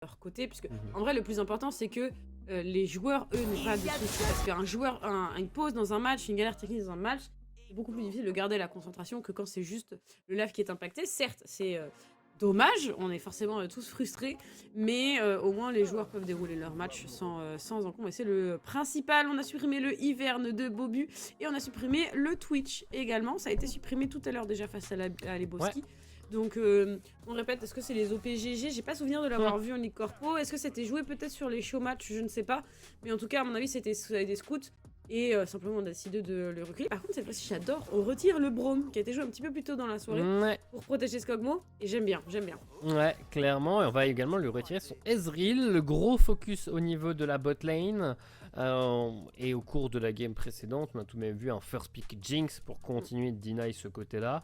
leur côté, puisque Mhm. en vrai, le plus important, c'est que les joueurs, eux, n'aient pas de soucis. Parce qu'un joueur, une pause dans un match, une galère technique dans un match, c'est beaucoup plus difficile de garder la concentration que quand c'est juste le live qui est impacté. Certes, c'est dommage, on est forcément tous frustrés, mais au moins les joueurs peuvent dérouler leur match sans encombre. Et c'est le principal. On a supprimé le hiverne de Bobu et on a supprimé le Twitch également. Ça a été supprimé tout à l'heure déjà face à Lebowski. Donc, on répète, est-ce que c'est les OPGG? J'ai pas souvenir de l'avoir vu en Ligue Corpo. Est-ce que c'était joué peut-être sur les show matchs? Je ne sais pas. Mais en tout cas, à mon avis, c'était des scouts. Et simplement, on a décidé de le reculer. Par contre, cette fois-ci, j'adore. On retire le Brome, qui a été joué un petit peu plus tôt dans la soirée, Ouais, pour protéger Skogmo. Et j'aime bien, j'aime bien. ouais, clairement. Et on va également lui retirer son Ezreal. Le gros focus au niveau de la bot lane. Et au cours de la game précédente, on a tout de même vu un first pick Jinx pour continuer de deny ce côté-là.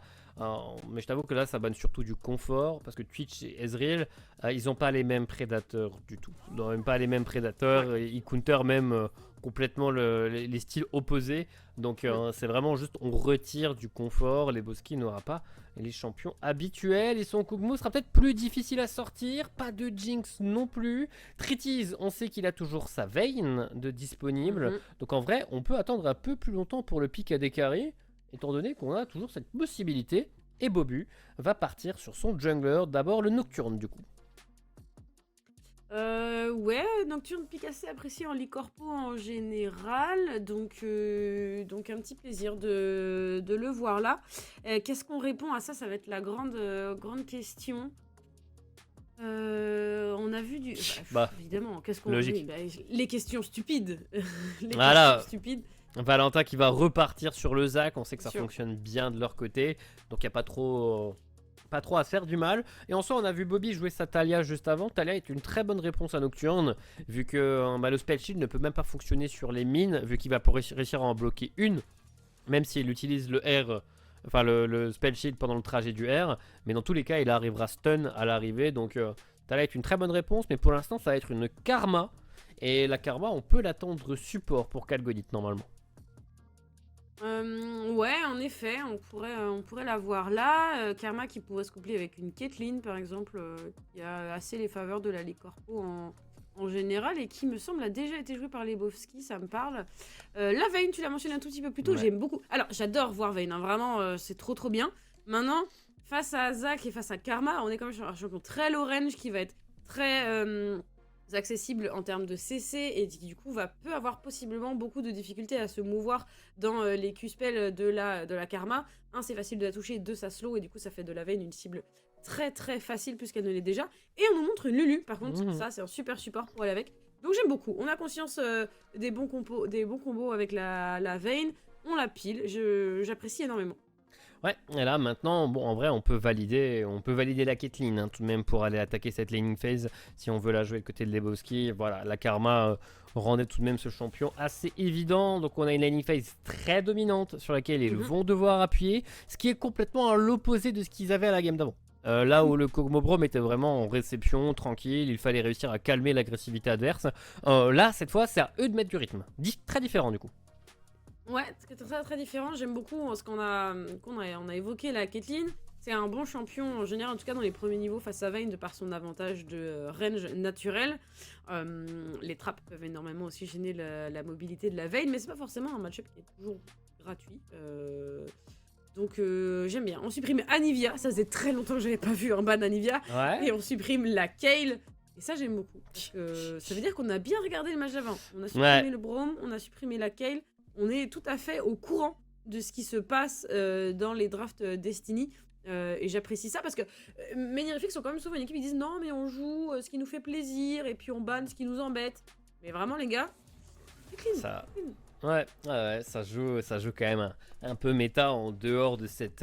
Mais je t'avoue que là, ça banne surtout du confort. Parce que Twitch et Ezreal, ils n'ont pas les mêmes prédateurs du tout. Ils n'ont même pas les mêmes prédateurs. Ils counter même complètement les styles opposés. Donc c'est vraiment juste, on retire du confort. Les Lebowski n'aura pas les champions habituels. Et son Kog'Maw sera peut-être plus difficile à sortir. Pas de Jinx non plus. Tritiz, on sait qu'il a toujours sa Vayne de disponible. Donc en vrai, on peut attendre un peu plus longtemps pour le pick à décarrer, étant donné qu'on a toujours cette possibilité. Et Bobu va partir sur son jungler. D'abord le Nocturne du coup. Ouais, Nocturne pique assez apprécié en Ligue Corpo en général, donc un petit plaisir de le voir là. Qu'est-ce qu'on répond à ça? Ça va être la grande question. On a vu du... évidemment, qu'est-ce qu'on logique. dit? Les questions stupides. Les Voilà. questions stupides. Valentin qui va repartir sur le Zac, on sait que ça Sûr. fonctionne bien de leur côté, donc il n'y a pas trop à se faire du mal. Et en soi, on a vu Bobby jouer sa Talia juste avant. Talia est une très bonne réponse à Nocturne, vu que le spell shield ne peut même pas fonctionner sur les mines, vu qu'il va réussir à en bloquer une, même s'il utilise le R, enfin le spell shield pendant le trajet du R. Mais dans tous les cas, il arrivera stun à l'arrivée, donc Talia est une très bonne réponse, mais pour l'instant, ça va être une Karma. Et la Karma, on peut l'attendre support pour Kalgonit normalement. Ouais, en effet, on pourrait la voir là. Karma qui pourrait se coupler avec une Caitlyn, par exemple, qui a assez les faveurs de la Ligue Corpo en général et qui, me semble, a déjà été jouée par Lebowski, ça me parle. La Vayne, tu l'as mentionné un tout petit peu plus tôt, j'aime beaucoup. Alors, j'adore voir Vayne, hein, vraiment, c'est trop bien. Maintenant, face à Zac et face à Karma, on est quand même sur un champion très low range qui va être très... accessible en termes de CC et qui du coup peut avoir possiblement beaucoup de difficultés à se mouvoir dans les Q-spells de la Karma. Un, c'est facile de la toucher, deux, ça slow et du coup ça fait de la Vayne une cible très très facile puisqu'elle ne l'est déjà. Et on nous montre une Lulu par contre, ça c'est un super support pour aller avec. Donc j'aime beaucoup, on a conscience des bons combos avec la Vayne, on la pile, j'apprécie énormément. Ouais, et là maintenant, bon, en vrai, on peut valider la Caitlyn hein, tout de même pour aller attaquer cette laning phase si on veut la jouer de côté de Lebowski. Voilà, la Karma rendait tout de même ce champion assez évident. Donc on a une laning phase très dominante sur laquelle ils vont devoir appuyer, ce qui est complètement à l'opposé de ce qu'ils avaient à la game d'avant. Là où le Kog'Maw Braum était vraiment en réception, tranquille, il fallait réussir à calmer l'agressivité adverse. Là, cette fois, c'est à eux de mettre du rythme. Très différent du coup. Ouais, c'est très très différent. J'aime beaucoup ce qu'on a évoqué la Caitlyn. C'est un bon champion en général, en tout cas dans les premiers niveaux face à Vayne, de par son avantage de range naturel. Les trappes peuvent énormément aussi gêner la mobilité de la Vayne, mais c'est pas forcément un match-up qui est toujours gratuit. Donc j'aime bien. On supprime Anivia, ça faisait très longtemps que j'avais pas vu un ban Anivia. Ouais. Et on supprime la Kayle. Et ça j'aime beaucoup. Parce que ça veut dire qu'on a bien regardé le match d'avant. On a supprimé le Braum, on a supprimé la Kayle. On est tout à fait au courant de ce qui se passe dans les drafts Destiny. Et j'apprécie ça parce que Menirifix sont quand même souvent une équipe qui disent non mais on joue ce qui nous fait plaisir et puis on banne ce qui nous embête. Mais vraiment les gars, c'est clean. Ça... Ouais, ça joue quand même un peu méta en dehors de cette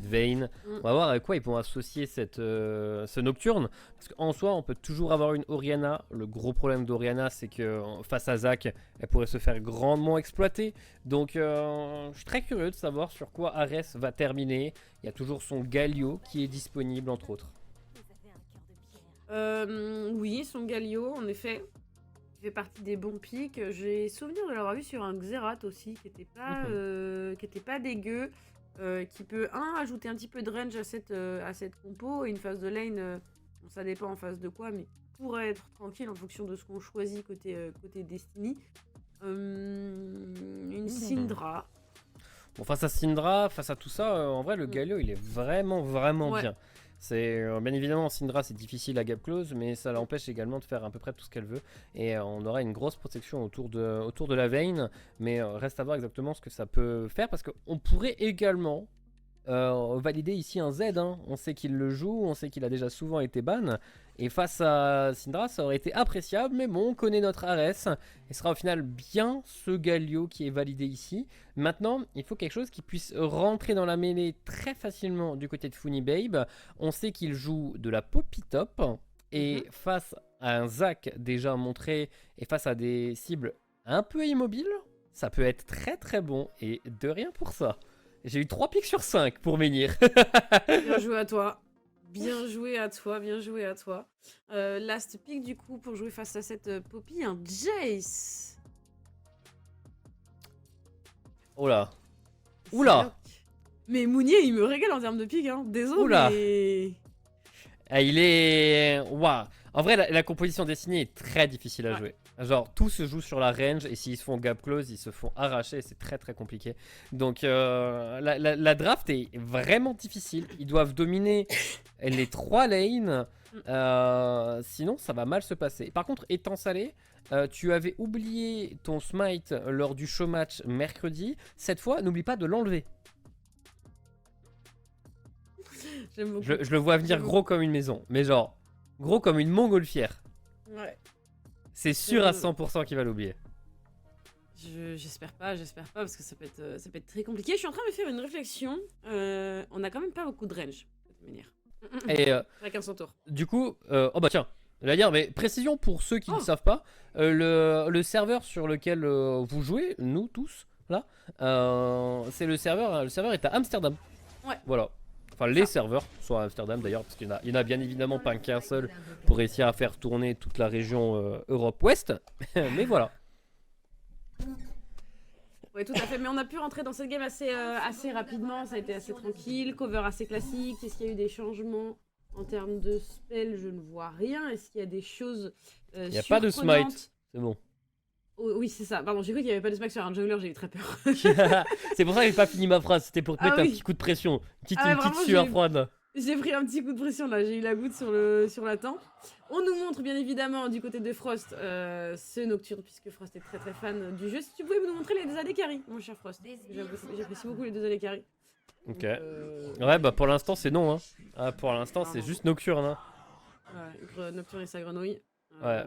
Vayne. On va voir avec quoi ils vont associer ce Nocturne. Parce qu'en soi, on peut toujours avoir une Orianna. Le gros problème d'Orianna, c'est que face à Zac, elle pourrait se faire grandement exploiter. Donc, je suis très curieux de savoir sur quoi Ares va terminer. Il y a toujours son Galio qui est disponible, entre autres. Oui, son Galio, en effet. Fait partie des bons pics. J'ai souvenir de l'avoir vu sur un Xerath aussi, qui était pas dégueu, qui peut ajouter un petit peu de range à cette compo et une phase de lane. Bon, ça dépend en phase de quoi, mais pourrait être tranquille en fonction de ce qu'on choisit côté Destiny. Une Syndra. Bon, face à Syndra, face à tout ça, en vrai, le Galio, il est vraiment Ouais. bien. C'est bien évidemment Syndra, c'est difficile à gap close, mais ça l'empêche également de faire à peu près tout ce qu'elle veut. Et on aura une grosse protection autour de la Vayne, mais reste à voir exactement ce que ça peut faire, parce qu'on pourrait également valider ici un Z. Hein. On sait qu'il le joue, on sait qu'il a déjà souvent été ban. Et face à Syndra, ça aurait été appréciable, mais bon, on connaît notre Ares. Et sera au final bien ce Galio qui est validé ici. Maintenant, il faut quelque chose qui puisse rentrer dans la mêlée très facilement du côté de Funnybabe. On sait qu'il joue de la Poppy Top. Et face à un Zac déjà montré, et face à des cibles un peu immobiles, ça peut être très bon. Et de rien pour ça. J'ai eu 3 pics sur 5 pour Menhir. Bien joué à toi. Bien joué à toi, bien joué à toi. Last pick du coup pour jouer face à cette Poppy, un Jace. Oh là. Oula. Mais Mounier, il me régale en termes de pick, hein. Désolé, Oula. mais... Ah, il est... Waouh. En vrai, la composition destinée est très difficile à jouer. Genre, tout se joue sur la range, et s'ils se font gap close, ils se font arracher, c'est très compliqué. Donc, la draft est vraiment difficile. Ils doivent dominer les 3 lanes, sinon ça va mal se passer. Par contre, étant salé, tu avais oublié ton smite lors du show match mercredi. Cette fois, n'oublie pas de l'enlever. J'aime beaucoup. Je le vois venir gros comme une maison, mais genre, gros comme une montgolfière. Ouais. C'est sûr à 100% qu'il va l'oublier. J'espère pas, parce que ça peut être très compliqué. Je suis en train de me faire une réflexion. On a quand même pas beaucoup de range, de toute manière. Et Avec un centaure. du coup, oh bah tiens, j'allais dire, mais précision pour ceux qui ne savent pas, le serveur sur lequel vous jouez, nous tous, là, c'est le serveur est à Amsterdam. Ouais. Voilà. Enfin, les serveurs sont à Amsterdam d'ailleurs, parce qu'il y en a bien évidemment pas qu'un seul pour réussir à faire tourner toute la région Europe-Ouest. Mais voilà. Ouais, tout à fait. Mais on a pu rentrer dans cette game assez rapidement. Ça a été assez tranquille. Cover assez classique. Est-ce qu'il y a eu des changements en termes de spell? Je ne vois rien. Est-ce qu'il y a des choses Il n'y a pas de smite. C'est bon. Oh, oui, c'est ça. Pardon, j'ai cru qu'il n'y avait pas de smite sur un jungler. J'ai eu très peur. C'est pour ça que j'ai pas fini ma phrase. C'était pour te mettre un petit coup de pression. Une petite sueur froide. J'ai pris un petit coup de pression là. J'ai eu la goutte sur la tempe. On nous montre bien évidemment du côté de Frost ce Nocturne, puisque Frost est très fan du jeu. Si tu pouvais nous montrer les 2 AD carry, mon cher Frost. J'apprécie beaucoup les 2 AD carry. Ok. Ouais, bah pour l'instant c'est non. Hein. Ah, pour l'instant c'est juste Nocturne. Hein. Ouais, Nocturne et sa grenouille. Ouais.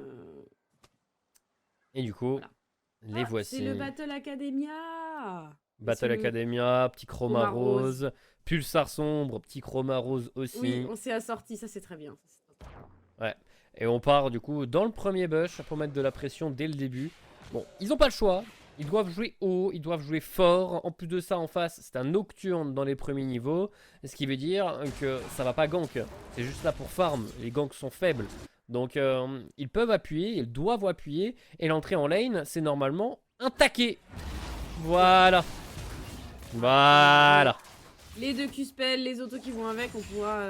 Et du coup, voilà. les voici. C'est le Battle Academia. Battle Academia, petit chroma rose. Pulsar sombre, petit chroma rose aussi. Oui, on s'est assorti, ça c'est très bien. Ouais. Et on part du coup dans le premier bush pour mettre de la pression dès le début. Bon, ils n'ont pas le choix. Ils doivent jouer haut, ils doivent jouer fort. En plus de ça, en face, c'est un Nocturne dans les premiers niveaux. Ce qui veut dire que ça va pas gank. C'est juste là pour farm. Les ganks sont faibles. Donc ils peuvent appuyer, ils doivent appuyer. Et l'entrée en lane, c'est normalement un taquet. Voilà. Voilà. Les 2 Q-spells, les autos qui vont avec, on pourra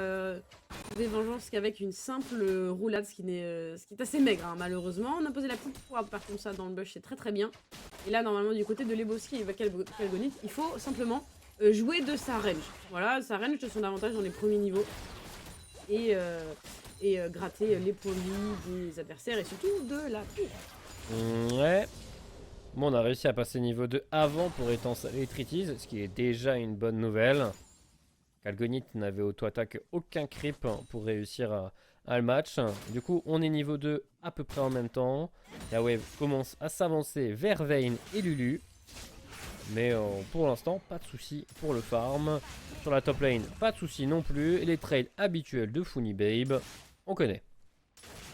trouver vengeance qu'avec une simple roulade, ce qui est assez maigre, hein, malheureusement. On a posé la petite proie par contre ça dans le bush, c'est très bien. Et là, normalement, du côté de Lebowski et Calgonit, il faut simplement jouer de sa range. Voilà, sa range de son avantage dans les premiers niveaux. Et gratter les points de vie des adversaires et surtout de la tour. Ouais. Bon, on a réussi à passer niveau 2 avant pour étancer les Treaties, ce qui est déjà une bonne nouvelle. Calgonit n'avait auto-attaque aucun creep pour réussir à le match. Du coup, on est niveau 2 à peu près en même temps. La wave commence à s'avancer vers Vayne et Lulu. Mais pour l'instant, pas de soucis pour le farm. Sur la top lane, pas de soucis non plus. Et les trades habituels de Funnybabe, on connaît.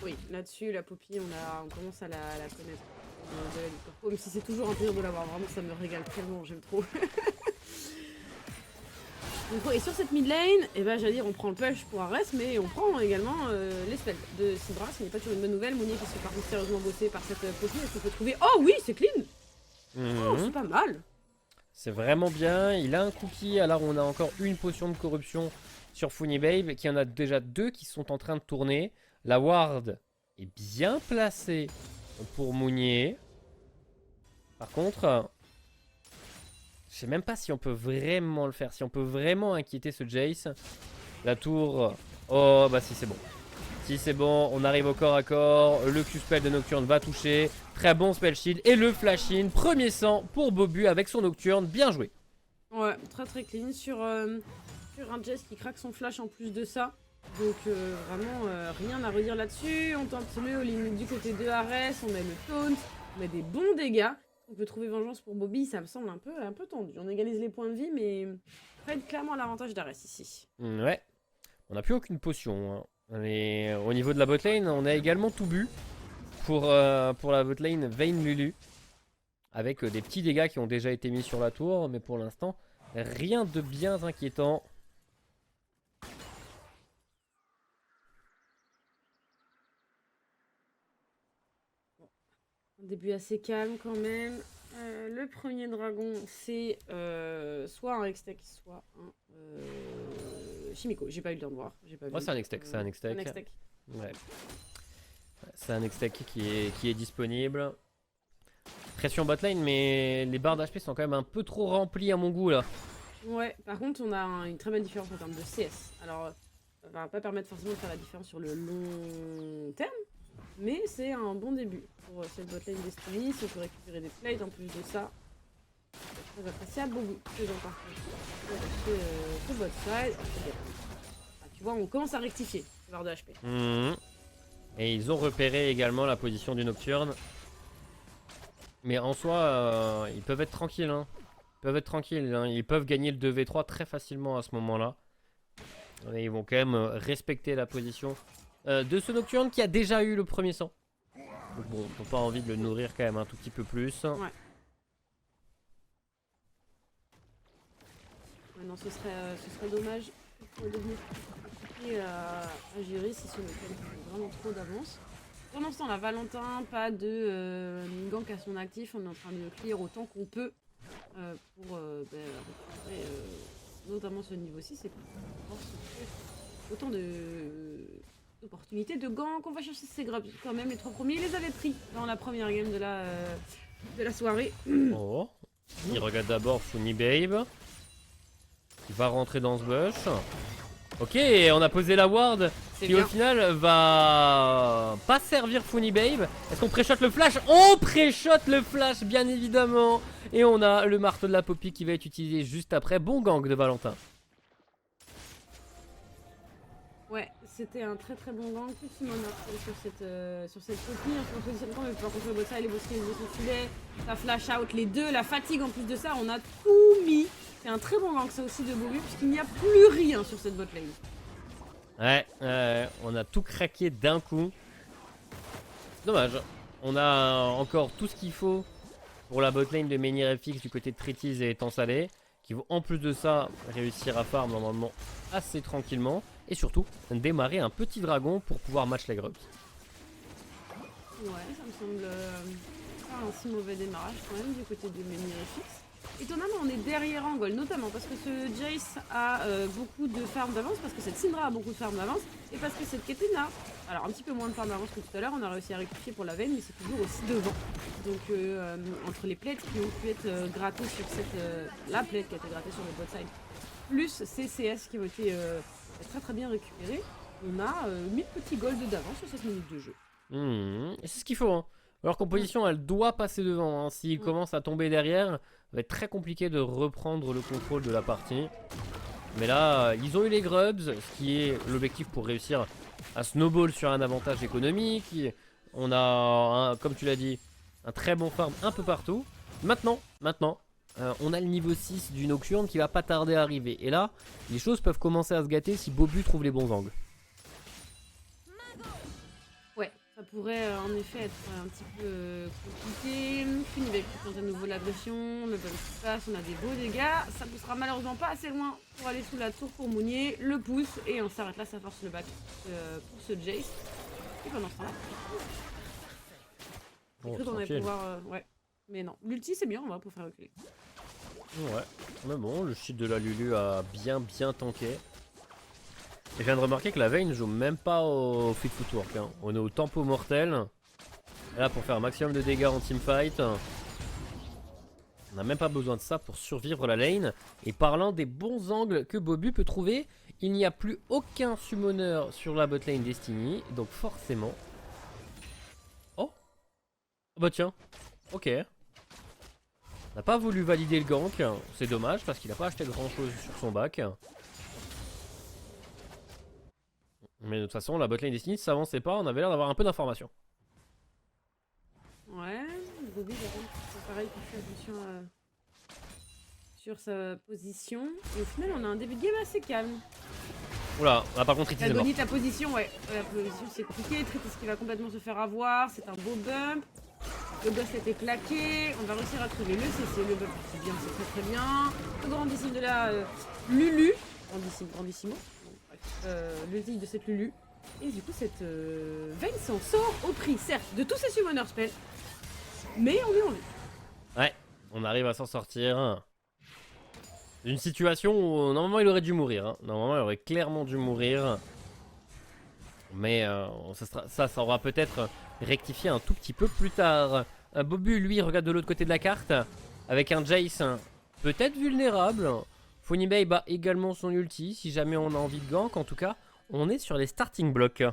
Oui, là-dessus, la Poppy, on commence à la connaître. Même si c'est toujours un plaisir de l'avoir, vraiment ça me régale tellement, j'aime trop. Et sur cette mid lane, eh ben, j'allais dire on prend le push pour Ares, mais on prend également les spells de Syndra, ce qui n'est pas toujours une bonne nouvelle. Mounier qui se fait par contre sérieusement bosser par cette Poppy, est-ce qu'on peut trouver... Oh oui, c'est clean. Oh, c'est pas mal. C'est vraiment bien, il a un cookie, alors on a encore une potion de corruption sur Funnybabe, qui en a déjà 2 qui sont en train de tourner. La ward est bien placé pour Mounier. Par contre, je sais même pas si on peut vraiment le faire. Si on peut vraiment inquiéter ce Jace. La tour... Oh bah si c'est bon. Si c'est bon, on arrive au corps à corps. Le Q-spell de Nocturne va toucher. Très bon spell shield. Et le flash in. Premier sang pour Bobu avec son Nocturne. Bien joué. Ouais, très clean sur un Jace qui craque son flash en plus de ça. Donc vraiment rien à redire là-dessus. On tente le all-in du côté de Ares. On met le taunt. On met des bons dégâts. On peut trouver vengeance pour Bobby. Ça me semble un peu tendu. On égalise les points de vie, mais Fred clairement l'avantage d'Ares ici. Ouais. On n'a plus aucune potion. Hein. Et au niveau de la botlane, on a également tout bu pour la botlane Vayne Lulu. Avec des petits dégâts qui ont déjà été mis sur la tour. Mais pour l'instant, rien de bien inquiétant. Un début assez calme quand même. Le premier dragon, c'est soit un Hextech, soit un Chimico. J'ai pas eu le temps de voir. Oh, c'est un Hextech. C'est un Hextech. Ouais. C'est un Hextech qui est disponible. Pression botlane, mais les barres d'HP sont quand même un peu trop remplies à mon goût là. Ouais, par contre, on a une très belle différence en termes de CS. Alors, ça va pas permettre forcément de faire la différence sur le long terme, mais c'est un bon début pour cette botlane Destiny. Si on peut récupérer des plates en plus de ça, c'est très appréciable. Beaucoup de gens par contre. Ce bot side. Ah, tu vois, on commence à rectifier les barres de HP. Et ils ont repéré également la position du Nocturne. Mais en soi, ils peuvent être tranquilles. Hein. Ils peuvent gagner le 2v3 très facilement à ce moment-là. Et ils vont quand même respecter la position de ce Nocturne qui a déjà eu le premier sang. Donc bon, ils n'ont pas envie de le nourrir quand même un tout petit peu plus. Ouais. Ouais, non, ce serait dommage de devenir compliqué à gérer si ce Nocturne prend vraiment trop d'avance. Pendant ce temps, la Valentin, pas de gank à son actif. On est en train de clear autant qu'on peut pour récupérer notamment ce niveau 6 et pour autant d'opportunités de gank. On va chercher ces grubs quand même. Les 3 premiers, ils les avaient pris dans la première game de la soirée. Oh, il regarde d'abord Funny Babe. Il va rentrer dans ce bush. Ok, on a posé la ward qui au final va pas servir Funny Babe. Est-ce qu'on pré-shot le flash? On pré-shot le flash bien évidemment. Et on a le marteau de la Poppy qui va être utilisé juste après. Bon gank de Valentin. Ouais, c'était un très bon gank. Plus de mana sur cette Poppy. On se positionne quand même pour contre le boss et les boss qui sont filet. Ça flash out les deux, la fatigue en plus de ça. On a tout mis. C'est un très bon gank ça aussi de Bobu puisqu'il n'y a plus rien sur cette botlane. Ouais, on a tout craqué d'un coup. Dommage. On a encore tout ce qu'il faut pour la botlane de Menhir FX du côté de Tritiz et Étang Salé. Qui vont en plus de ça réussir à farm normalement assez tranquillement. Et surtout démarrer un petit dragon pour pouvoir match les grubs. Ouais, ça me semble pas un si mauvais démarrage quand même du côté de Menhir FX. Étonnamment, on est derrière Angol, notamment parce que ce Jace a beaucoup de farm d'avance, parce que cette Syndra a beaucoup de farm d'avance, et parce que cette Caitlyn a, alors un petit peu moins de farm d'avance que tout à l'heure, on a réussi à rectifier pour la veine, mais c'est toujours aussi devant. Donc entre les plates qui ont pu être grattées sur la plate qui a été grattée sur le bot side, plus ces CS qui ont été très bien récupérés, on a 1000 petits gold d'avance sur cette minute de jeu. Et c'est ce qu'il faut. Hein. Leur composition, elle doit passer devant. Hein. S'ils commencent à tomber derrière, ça va être très compliqué de reprendre le contrôle de la partie. Mais là, ils ont eu les grubs, ce qui est l'objectif pour réussir à snowball sur un avantage économique. On a, comme tu l'as dit, un très bon farm un peu partout. Maintenant, on a le niveau 6 du Nocturne qui va pas tarder à arriver. Et là, les choses peuvent commencer à se gâter si Bobu trouve les bons angles. Ça pourrait en effet être un petit peu compliqué. Funibek qui tente à nouveau l'agression, le bump qui passe, on a des beaux dégâts. Ça poussera malheureusement pas assez loin pour aller sous la tour pour Mounier. Le pousse et on s'arrête là, ça force le back pour ce Jace. Et pendant ce temps-là, j'ai cru qu'on allait pouvoir... ouais, mais non. L'ulti c'est bien, on va pour faire reculer. Ouais, mais bon, le shit de la Lulu a bien tanké. je viens de remarquer que la Vayne ne joue même pas au Fit Footwork. Hein. On est au tempo mortel. Là, pour faire un maximum de dégâts en teamfight. On n'a même pas besoin de ça pour survivre la lane. Et parlant des bons angles que Bobu peut trouver, il n'y a plus aucun summoner sur la botlane Destiny. Donc forcément... Oh, bah tiens, ok. On n'a pas voulu valider le gank. C'est dommage parce qu'il n'a pas acheté grand chose sur son back. Mais de toute façon, la botlane Destiny, ça avançait pas. On avait l'air d'avoir un peu d'informations. Ouais, Bobby, c'est pareil, il fait attention sur sa position. Et au final, on a un début de game assez calme. Oula, là par contre, Tritis est mort. Ta position, ouais. La position, c'est compliqué. Tritis qui va complètement se faire avoir. C'est un beau bump. Le boss a été claqué. On va réussir à trouver le CC. Le bump, c'est bien, c'est très très bien. Le grandissime de la Lulu. Grandissimo. Bon, l'ultime de cette Lulu. Et du coup, cette Vayne s'en sort au prix, certes, de tous ses summoners spells. Mais on est en vie. Ouais, on arrive à s'en sortir. D'une situation où normalement il aurait dû mourir. Hein. Normalement il aurait clairement dû mourir. Mais ça aura peut-être rectifié un tout petit peu plus tard. Bobu lui regarde de l'autre côté de la carte. Avec un Jace peut-être vulnérable. Funibei bat également son ulti si jamais on a envie de gank. En tout cas, on est sur les starting blocks.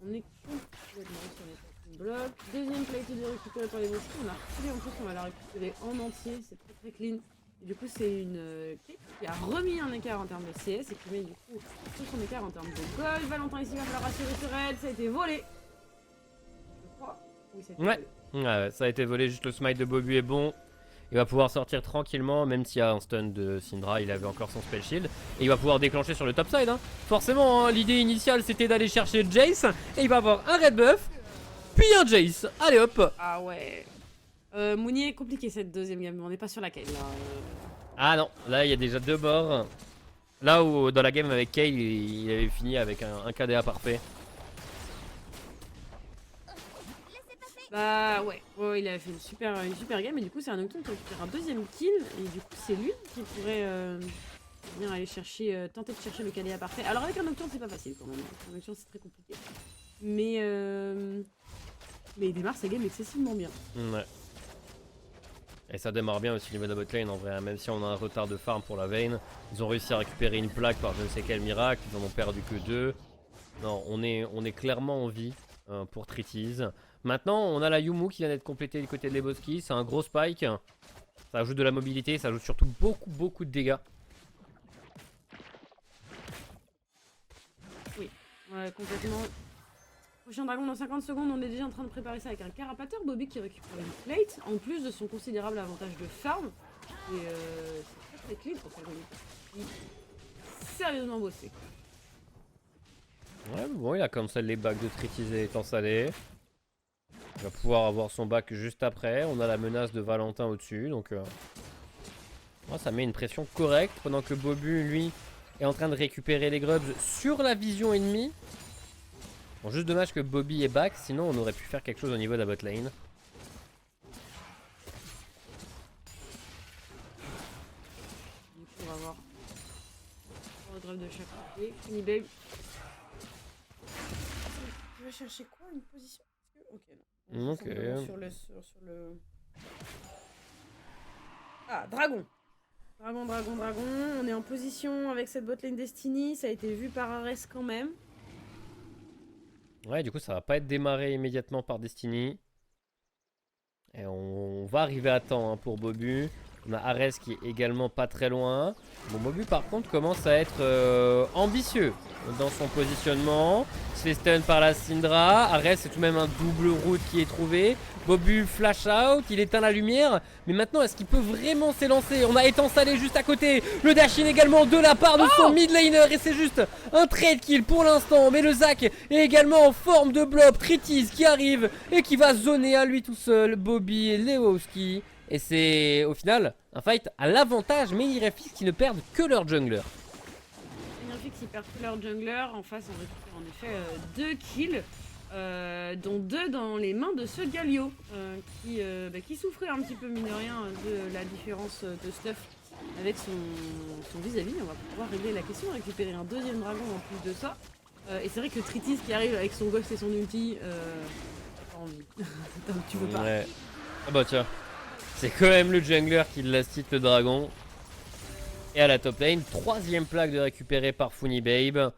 On est complètement sur les starting blocks. Deuxième plate de récupérer par les mosquées. On a reculé en plus, on va la récupérer en entier. C'est très très clean. Et du coup, c'est une plate qui a remis un écart en termes de CS et qui met du coup tout son écart en termes de gold. Valentin ici va falloir rassurer sur elle. Ça a été volé. Je crois. Oui, ça a été volé. Ouais, ça a été volé. Juste le smite de Bobu est bon. Il va pouvoir sortir tranquillement, même s'il y a un stun de Syndra, il avait encore son spell shield. Et il va pouvoir déclencher sur le top side. Hein. Forcément, hein, l'idée initiale c'était d'aller chercher Jace. Et il va avoir un red buff, puis un Jace. Allez hop. Ah ouais. Mounier est compliqué cette deuxième game, on n'est pas sur laquelle là. Ah non, là il y a déjà 2 morts. Là où dans la game avec Kayle, il avait fini avec un KDA parfait. Bah ouais, il a fait une super game et du coup c'est un Nocturne qui récupère un deuxième kill et du coup c'est lui qui pourrait bien aller chercher, tenter de chercher le KDA parfait. Alors avec un Nocturne c'est pas facile quand même, un Nocturne c'est très compliqué. Mais il démarre sa game excessivement bien. Ouais. Et ça démarre bien aussi au niveau de la botlane en vrai, hein. Même si on a un retard de farm pour la Vayne, ils ont réussi à récupérer une plaque par je ne sais quel miracle, ils en ont perdu que 2. Non, on est clairement en vie pour Tritis. Maintenant, on a la Yumu qui vient d'être complétée du côté de Leboski. C'est un gros spike. Ça ajoute de la mobilité, ça ajoute surtout beaucoup de dégâts. Oui, ouais, complètement. Prochain dragon dans 50 secondes, on est déjà en train de préparer ça avec un carapateur. Bobby qui récupère une plate, en plus de son considérable avantage de farm. Et c'est très clean pour faire une sérieusement bossé. Ouais, bon, il a cancel les bacs de Tritis étant salé. Il va pouvoir avoir son bac juste après. On a la menace de Valentin au-dessus. Donc ça met une pression correcte. Pendant que Bobu, lui, est en train de récupérer les grubs sur la vision ennemie. Bon, juste dommage que Bobby est back. Sinon, on aurait pu faire quelque chose au niveau de la bot lane. Du coup, on va voir le grab de chaque côté. Funibei. Tu vas chercher quoi? Une position? Ok, non. Ok. Sur le... Ah, dragon. Dragon. On est en position avec cette botlane Destiny. Ça a été vu par Ares quand même. Ouais, du coup, ça va pas être démarré immédiatement par Destiny. Et on va arriver à temps hein, pour Bobu. On a Ares qui est également pas très loin. Bon, Bobu par contre commence à être ambitieux dans son positionnement. Il se fait stun par la Syndra. Ares c'est tout de même un double route qui est trouvé. Bobu flash out, il éteint la lumière. Mais maintenant est-ce qu'il peut vraiment s'élancer? On a étant salé juste à côté. Le dash-in également de la part de son mid laner. Et c'est juste un trade kill pour l'instant. Mais le Zac est également en forme de blob. Tritis qui arrive et qui va zoner à lui tout seul Bobby et Lewowski. Et c'est au final un fight à l'avantage, mais Irefix qui ne perdent que leur jungler. Irefix ils perdent que leur jungler. En face, on récupère en effet 2 kills, dont 2 dans les mains de ce Galio, qui souffrait un petit peu, mine de rien, de la différence de stuff avec son vis-à-vis. On va pouvoir régler la question, récupérer un deuxième dragon en plus de ça. Et c'est vrai que Tritis qui arrive avec son ghost et son ulti, t'as pas envie. Tu veux pas. Ouais. Ah bah tiens, c'est quand même le jungler qui last hit le dragon. Et à la top lane, troisième plaque de récupérer par Funibabe.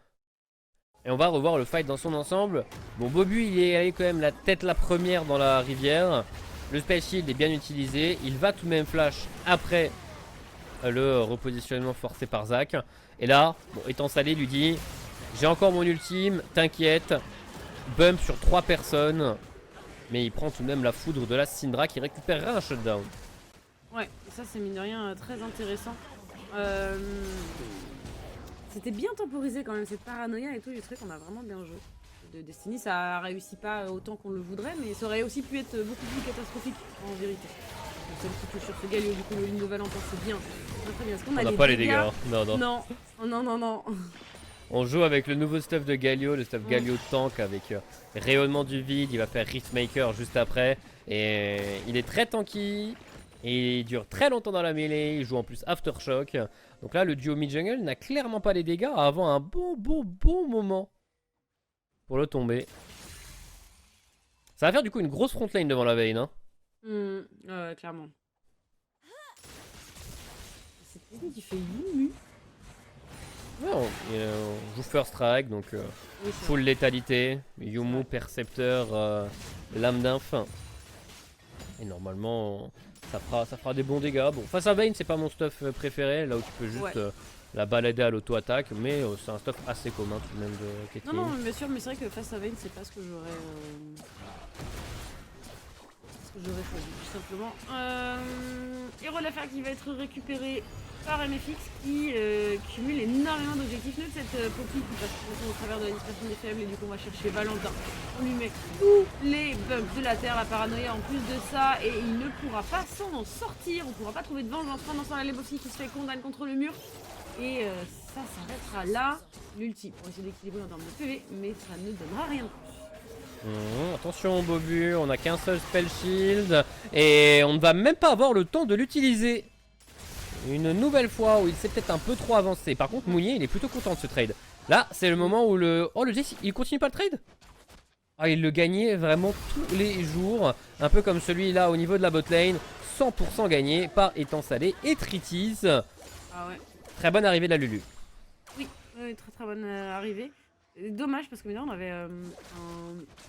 Et on va revoir le fight dans son ensemble. Bon, Bobu il est allé quand même la tête la première dans la rivière. Le spell shield est bien utilisé. Il va tout de même flash après le repositionnement forcé par Zac. Et là, bon, étant salé lui dit: j'ai encore mon ultime, t'inquiète. Bump sur 3 personnes. Mais il prend tout de même la foudre de la Syndra qui récupérera un shutdown. Ouais, et ça c'est mine de rien très intéressant. C'était bien temporisé quand même, cette paranoïa et tout, j'ai trouvé qu'on a vraiment bien joué. De Destiny, ça réussit pas autant qu'on le voudrait, mais ça aurait aussi pu être beaucoup plus catastrophique en vérité. Celle qui touche sur ce Galio, du coup le ligne de Valentin, c'est bien. Très bien. Est-ce qu'on On a n'a les pas les dégâts dégâts. Non, non. Non, oh, non, non, non. On joue avec le nouveau stuff de Galio, le stuff Galio tank avec rayonnement du vide. Il va faire Riftmaker juste après. Et il est très tanky. Et il dure très longtemps dans la mêlée. Il joue en plus Aftershock. Donc là, le duo mid-jungle n'a clairement pas les dégâts avant un bon moment pour le tomber. Ça va faire du coup une grosse front lane devant la Vayne. Hein. Clairement. C'est Disney qui fait Yumu. Ouais, on joue First Strike, donc Oui, full létalité. Yumu, Percepteur, Lame d'inf. Et normalement, ça fera des bons dégâts. Bon, face à Vayne, c'est pas mon stuff préféré. Là où tu peux juste la balader à l'auto-attaque. Mais c'est un stuff assez commun tout de même de Caitlyn. Non, bien sûr, mais c'est vrai que face à Vayne, c'est pas ce que j'aurais. J'aurais choisi tout simplement. Héros de l'affaire qui va être récupéré par MFX qui cumule énormément d'objectifs. Nous, cette Poppy qui passe au travers de la dispersion des faibles, et du coup on va chercher Valentin. On lui met tous les bugs de la terre, la paranoïa en plus de ça, et il ne pourra pas s'en sortir. On ne pourra pas trouver de vengeance pendant ça. La Lebowski qui se fait condamner contre le mur. Et ça s'arrêtera là. L'ulti pour essayer d'équilibrer en termes de PV, mais ça ne donnera rien de plus. Attention Bobu, on a qu'un seul spell shield et on ne va même pas avoir le temps de l'utiliser. Une nouvelle fois où il s'est peut-être un peu trop avancé. Par contre Mounier il est plutôt content de ce trade. Là c'est le moment où le... Oh le Jace il continue pas le trade. Ah il le gagnait vraiment tous les jours. Un peu comme celui-là au niveau de la botlane. 100% gagné par Étant Salé et Tritis. Ah ouais. Très bonne arrivée de la Lulu. Oui, très bonne arrivée. Dommage parce que maintenant on avait un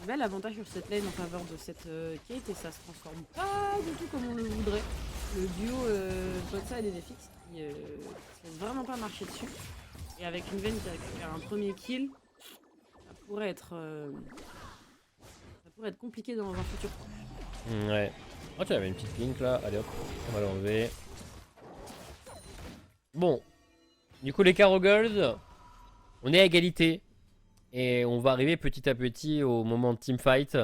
bel avantage sur cette lane en faveur de cette Kate et ça se transforme pas du tout comme on le voudrait. Le duo Botsa et des FX qui se laisse vraiment pas marcher dessus. Et avec une veine qui récupère un premier kill, ça pourrait être compliqué dans un futur proche. Ouais. Oh tu avais une petite link là, allez hop, on va l'enlever. Bon, du coup les Caro Girls, on est à égalité. Et on va arriver petit à petit au moment de teamfight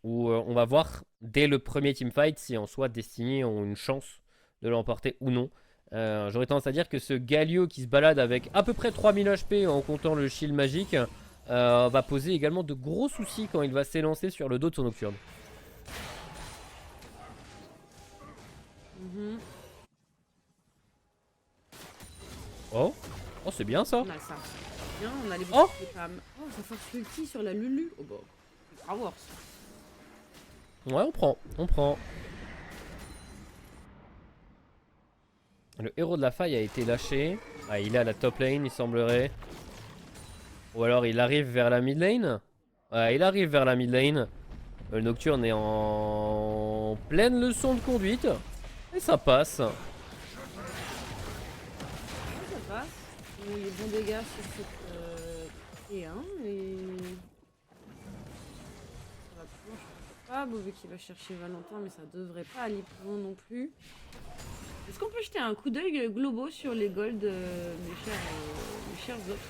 où on va voir dès le premier teamfight si en soi Destiny ont une chance de l'emporter ou non. J'aurais tendance à dire que ce Galio qui se balade avec à peu près 3000 HP en comptant le shield magique va poser également de gros soucis quand il va s'élancer sur le dos de son Nocturne. Oh, c'est bien ça. On a ça. Bien, on a les Oh, oh, ça force l'ulti sur la Lulu. Oh bah, c'est grave worse. ouais, on prend. Le héros de la faille a été lâché. Ah, il est à la top lane, il semblerait. Ou alors il arrive vers la mid lane. Ouais, il arrive vers la mid lane. Le Nocturne est en pleine leçon de conduite. Et ça passe. Ça passe. On a eu bons dégâts sur cette T1 et ça va plus loin, je pense pas. Bobu qui va chercher Valentin, mais ça devrait pas aller plus loin non plus. Est-ce qu'on peut jeter un coup d'œil globaux sur les golds, mes chers autres?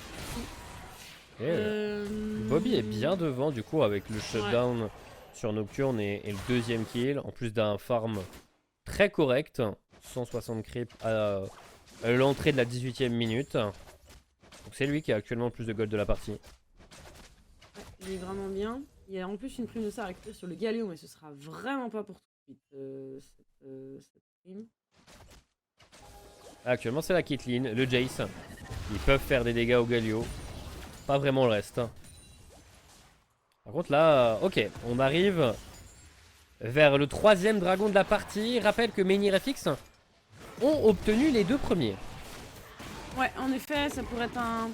Bobby est bien devant du coup avec le shutdown sur Nocturne et le deuxième kill. En plus d'un farm très correct. 160 creep à l'entrée de la 18e minute. Donc c'est lui qui a actuellement le plus de gold de la partie. Ouais, il est vraiment bien. Il y a en plus une prime de ça à récupérer sur le Galio, mais ce sera vraiment pas pour tout de suite cette prime. Actuellement, c'est la Caitlyn, le Jace. Ils peuvent faire des dégâts au Galio. Pas vraiment le reste. Par contre, là, ok, on arrive vers le 3e dragon de la partie. Rappelle que Menhir-FX ont obtenu les 2 premiers. Ouais, en effet, ça pourrait être un...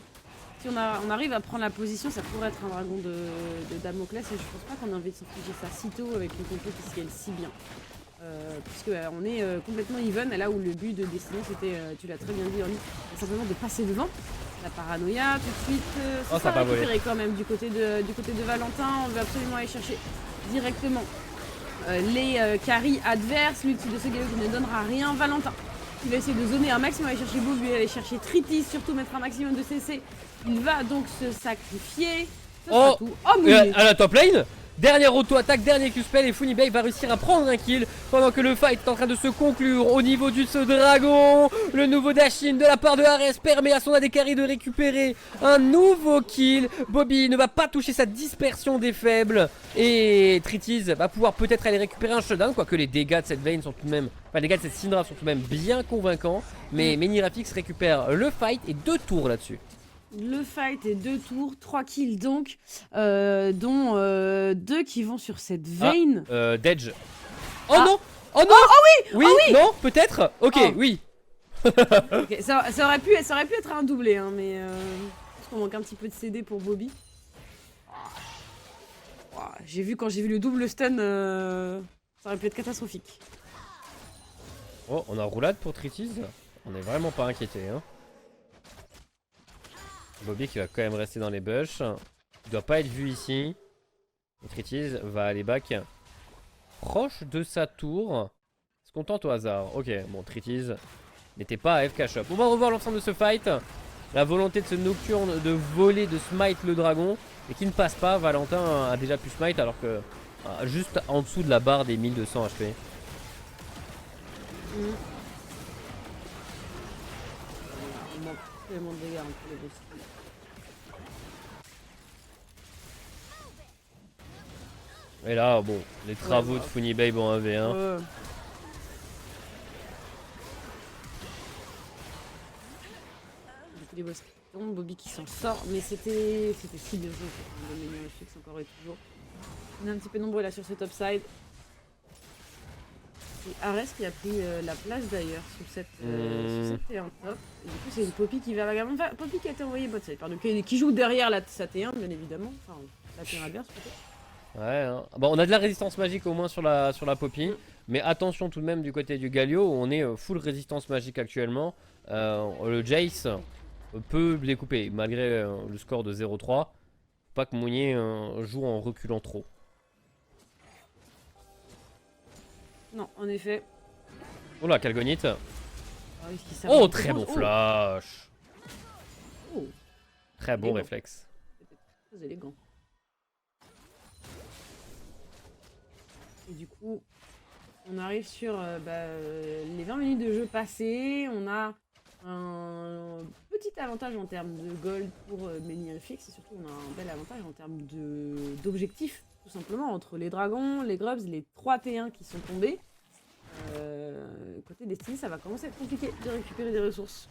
Si on arrive à prendre la position, ça pourrait être un dragon de Damoclès. Et je pense pas qu'on a envie de s'infliger ça si tôt avec une compo qui scale si bien. Puisque on est complètement even, là où le but de Destiny c'était, tu l'as très bien dit Orly, simplement de passer devant. La paranoïa tout de suite, Oh, ça a pas volé. quand même du côté de Valentin. On veut absolument aller chercher directement les carries adverses. L'ulti de ce Galio qui ne donnera rien. Valentin il va essayer de zoner un maximum, aller chercher Bobby, aller chercher Tritis, surtout mettre un maximum de CC. Il va donc se sacrifier. Oh, Bouillé. à la top lane, dernière auto-attaque, dernier Q-spell et Funibay va réussir à prendre un kill pendant que le fight est en train de se conclure au niveau du ce dragon. Le nouveau Dashin de la part de Ares permet à son AD carry de récupérer un nouveau kill. Bobby ne va pas toucher sa dispersion des faibles et Tritis va pouvoir peut-être aller récupérer un shutdown, quoique les dégâts de cette Vayne sont tout de même, enfin les dégâts de cette Syndra sont tout de même bien convaincants. Mais Menhir-FX récupère le fight et 2 tours là-dessus. Le fight est 2 tours, 3 kills donc, dont 2 qui vont sur cette Vayne. Deadge. Oh non. Oh non. Oh oui. Oui, oh oui. non, peut-être. Ok, oui. Okay, ça aurait pu être un doublé, hein, mais je pense qu'on manque un petit peu de CD pour Bobby. Oh, quand j'ai vu le double stun, ça aurait pu être catastrophique. Oh, on a roulade pour Tritis. On est vraiment pas inquiété, hein. Bobby qui va quand même rester dans les bush. Il doit pas être vu ici. Tritis va aller back proche de sa tour. Est-ce qu'on tente au hasard? Ok, bon, Tritis n'était pas à FK Shop. On va revoir l'ensemble de ce fight. La volonté de ce Nocturne de voler, de smite le dragon. Et qui ne passe pas. Valentin a déjà pu smite alors que juste en dessous de la barre des 1200 HP. Il manque tellement de dégâts entre les deux. Et là, bon, les travaux de Funibay en 1v1. Les boss qui tombent, Bobby qui s'en sort, mais c'était si bien joué pour le Menhir-FX encore et toujours. On est un petit peu nombreux là sur ce top side. C'est Ares qui a pris la place d'ailleurs sur cette T1 top. Et du coup c'est une Poppy qui va également faire. Poppy qui a été envoyée bot side, pardon, qui joue derrière sa T1 bien évidemment. Enfin la T1 adverse peut-être. Ouais, hein. Bon, on a de la résistance magique au moins sur la Poppy. Mais attention tout de même du côté du Galio où on est full résistance magique actuellement. Le Jace peut découper malgré le score de 0-3. Pas que Mounier joue en reculant trop. Non, en effet. Oh là, Calgonite. Oh, très bon flash. Oh. Très bon réflexe. Très élégant. Et du coup, on arrive sur les 20 minutes de jeu passées. On a un petit avantage en termes de gold pour Menhir-FX. Et surtout, on a un bel avantage en termes d'objectifs. Tout simplement, entre les dragons, les grubs, les 3 T1 qui sont tombés. Côté Destiny, ça va commencer à être compliqué de récupérer des ressources.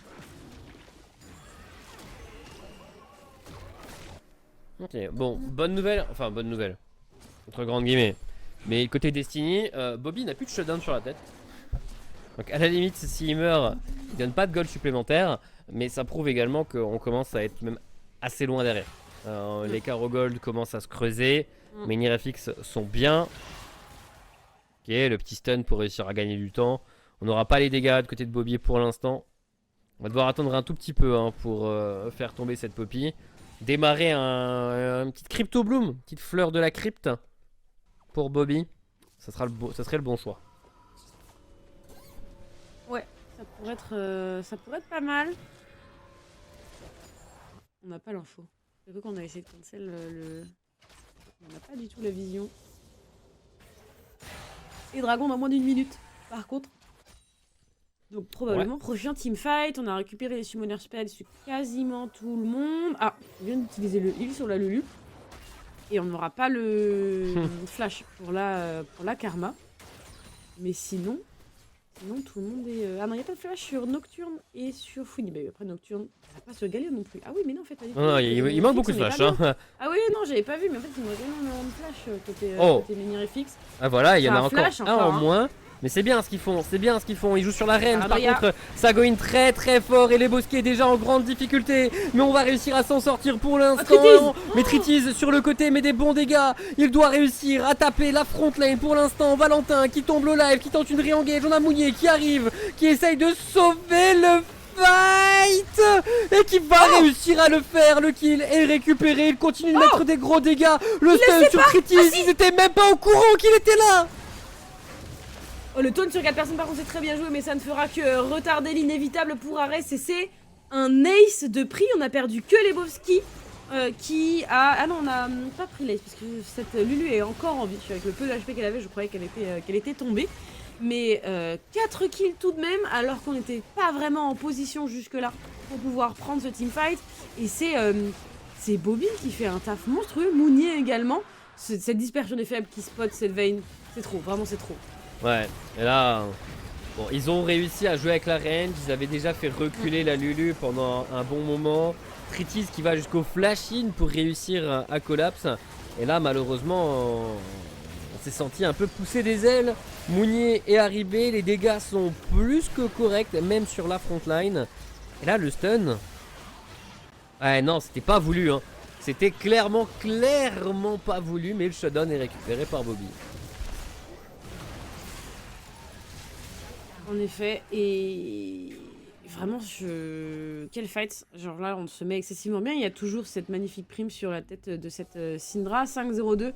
Ok, bon, bonne nouvelle. Enfin, bonne nouvelle. Entre grandes guillemets. Mais côté Destiny, Bobby n'a plus de shutdown sur la tête. Donc à la limite, s'il meurt, il donne pas de gold supplémentaire. Mais ça prouve également qu'on commence à être même assez loin derrière. L'écart au gold commence à se creuser. Menhir-FX sont bien. Ok, le petit stun pour réussir à gagner du temps. On n'aura pas les dégâts de côté de Bobby pour l'instant. On va devoir attendre un tout petit peu pour faire tomber cette Poppy. Démarrer une petite Crypto Bloom, petite fleur de la crypte pour Bobby. Ça serait le bon choix. Ouais, ça pourrait être pas mal. On n'a pas l'info. C'est vrai qu'on a essayé de cancel on n'a pas du tout la vision. Et Dragon dans moins d'1 minute, par contre. Donc probablement prochain teamfight. On a récupéré les summoner spells sur quasiment tout le monde. Ah, on vient d'utiliser le heal sur la Lulu. Et on n'aura pas le flash pour la Karma. Mais sinon, Non, tout le monde est... Ah non, il n'y a pas de flash sur Nocturne et sur Funny. Après, Nocturne, ça va pas se galer non plus. Ah oui, mais non, en fait, pas du tout. Non, il manque beaucoup de flash. Hein. Ah oui, non, j'avais pas vu, mais en fait, il me reste énormément de flash côté, côté Menhir FX. Ah voilà, il y en a encore flash, un en moins. Mais c'est bien ce qu'ils font, Ils jouent sur la reine. Par contre, ça go in très très fort et les Bosquets déjà en grande difficulté. Mais on va réussir à s'en sortir pour l'instant. Mais Tritiz sur le côté met des bons dégâts. Il doit réussir à taper la front lane pour l'instant. Valentin qui tombe au live, qui tente une re-engage. On a Mounier qui arrive, qui essaye de sauver le fight et qui va réussir à le faire, le kill est récupéré. Il continue de mettre des gros dégâts. Le stun sur Tritiz, ils étaient même pas au courant qu'il était là. Oh, le taunt sur 4 personnes par contre c'est très bien joué, mais ça ne fera que retarder l'inévitable pour Ares et c'est un ace de prix. On a perdu que Lebowski qui a... Ah non, on a pas pris l'ace parce que cette Lulu est encore en vie. Avec le peu de HP qu'elle avait, je croyais qu'elle était tombée. Mais 4 kills tout de même, alors qu'on n'était pas vraiment en position jusque-là pour pouvoir prendre ce teamfight. Et c'est Bobby qui fait un taf monstrueux, Mounier également. Cette dispersion des faibles qui spot cette Vayne, c'est trop, vraiment c'est trop. Ouais, et là, bon, ils ont réussi à jouer avec la range, ils avaient déjà fait reculer la Lulu pendant un bon moment. Tritiz qui va jusqu'au flash-in pour réussir à collapse. Et là, malheureusement, on s'est senti un peu pousser des ailes. Mounier est arrivé, les dégâts sont plus que corrects, même sur la frontline. Et là, le stun... Ouais, non, c'était pas voulu, hein. C'était clairement pas voulu, mais le shutdown est récupéré par Bobby. En effet, et vraiment, quel fight. Genre là, on se met excessivement bien. Il y a toujours cette magnifique prime sur la tête de cette Syndra. 5-0-2.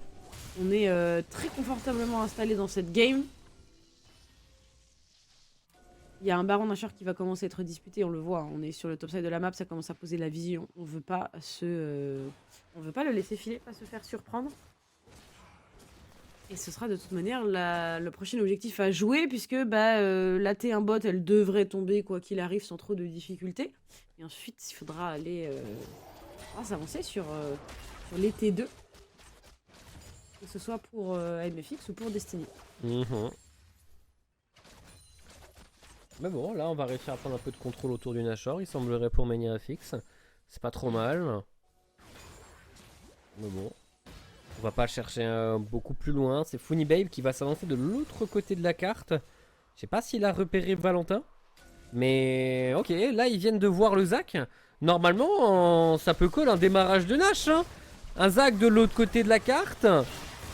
On est très confortablement installé dans cette game. Il y a un Baron Nashor qui va commencer à être disputé, on le voit. On est sur le top side de la map, ça commence à poser la vision. On veut pas le laisser filer, pas se faire surprendre. Et ce sera de toute manière le prochain objectif à jouer, puisque la T1 bot, elle devrait tomber quoi qu'il arrive sans trop de difficultés. Et ensuite, il faudra aller s'avancer sur les T2. Que ce soit pour MFX ou pour Destiny. Mais bon, là on va réussir à prendre un peu de contrôle autour du Nashor, il semblerait pour Menhir FX. C'est pas trop mal. Mais bon. On va pas chercher beaucoup plus loin. C'est Funny Babe qui va s'avancer de l'autre côté de la carte. Je sais pas s'il a repéré Valentin. Mais ok, là ils viennent de voir le Zac. Normalement, ça peut coller un démarrage de Nash. Hein. Un Zac de l'autre côté de la carte.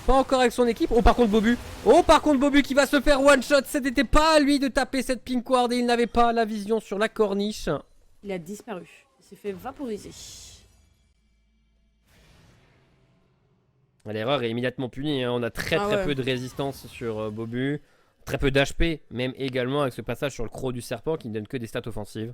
Pas encore avec son équipe. Oh, par contre, Bobu. Oh, par contre, Bobu qui va se faire one shot. Ce n'était pas à lui de taper cette pink ward et il n'avait pas la vision sur la corniche. Il a disparu. Il s'est fait vaporiser. L'erreur est immédiatement punie. Hein. On a très peu de résistance sur Bobu. Très peu d'HP, même également avec ce passage sur le croc du serpent qui ne donne que des stats offensives.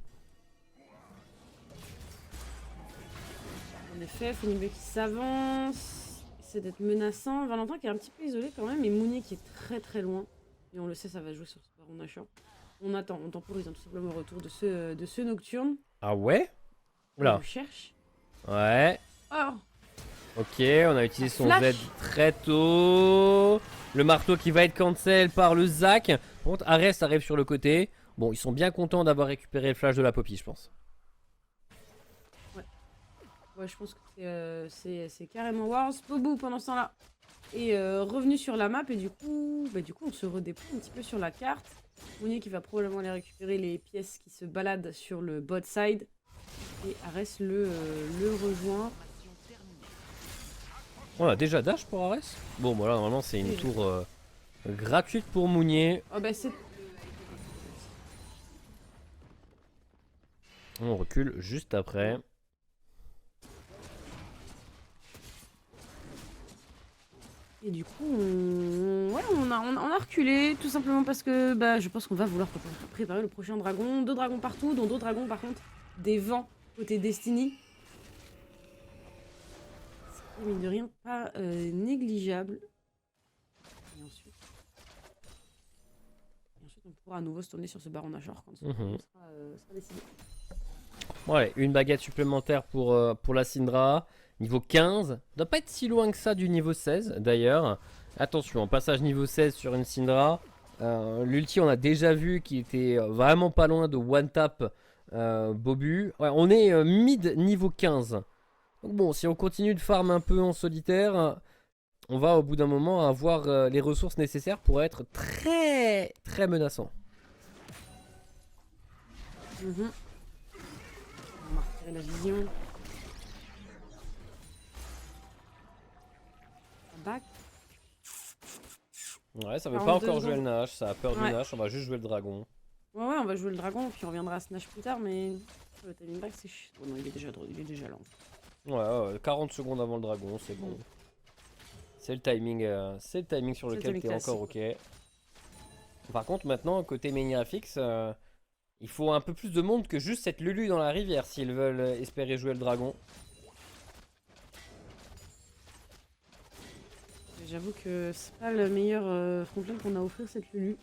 En effet, Funny qui s'avance. C'est d'être menaçant. Valentin qui est un petit peu isolé quand même. Et Mounier qui est très loin. Et on le sait, ça va jouer sur ce Baron Nashor. On attend, on temporise tout simplement le retour de ce Nocturne. Ah ouais? Oula. On cherche. Ouais. Oh. Ok, on a utilisé son Z très tôt. Le marteau qui va être cancel par le Zac. Par contre, Ares arrive sur le côté. Bon, ils sont bien contents d'avoir récupéré le flash de la Poppy, je pense. Ouais, je pense que c'est carrément Wars. Bobu, pendant ce temps-là, est revenu sur la map. Et du coup, on se redéploie un petit peu sur la carte. Mounier qui va probablement aller récupérer les pièces qui se baladent sur le bot side. Et Ares le rejoint. On a déjà dash pour Ares. Bon, voilà, normalement, c'est une tour gratuite pour Mounier. Oh, bah, c'est... On recule juste après. Et du coup, on a reculé, tout simplement parce que je pense qu'on va vouloir préparer le prochain dragon. 2 dragons partout, dont 2 dragons par contre des vents côté Destiny. C'est mine de rien pas négligeable. Et ensuite, on pourra à nouveau se tourner sur ce Baron Nashor quand ça sera décidé. Ouais, une baguette supplémentaire pour la Syndra. Niveau 15, doit pas être si loin que ça du niveau 16 d'ailleurs. Attention, passage niveau 16 sur une Syndra, L'ulti, on a déjà vu qu'il était vraiment pas loin de one tap Bobu. Ouais, on est mid niveau 15. Donc bon, si on continue de farm un peu en solitaire, on va au bout d'un moment avoir les ressources nécessaires pour être très très menaçant. On va retirer la vision. Back. Ouais, ça veut pas 42 encore jouer le secondes. Nash, ça a peur du Ouais. Nash, on va juste jouer le dragon. Ouais, on va jouer le dragon, puis on reviendra à Snash plus tard, mais le timing back, c'est chiant. Oh non, il est déjà lent. Ouais, 40 secondes avant le dragon, c'est bon. C'est le timing sur lequel t'es encore ok. Par contre, maintenant, côté Maniafix, il faut un peu plus de monde que juste cette Lulu dans la rivière s'ils veulent espérer jouer le dragon. J'avoue que c'est pas le meilleur frontline qu'on a offert cette Lulu.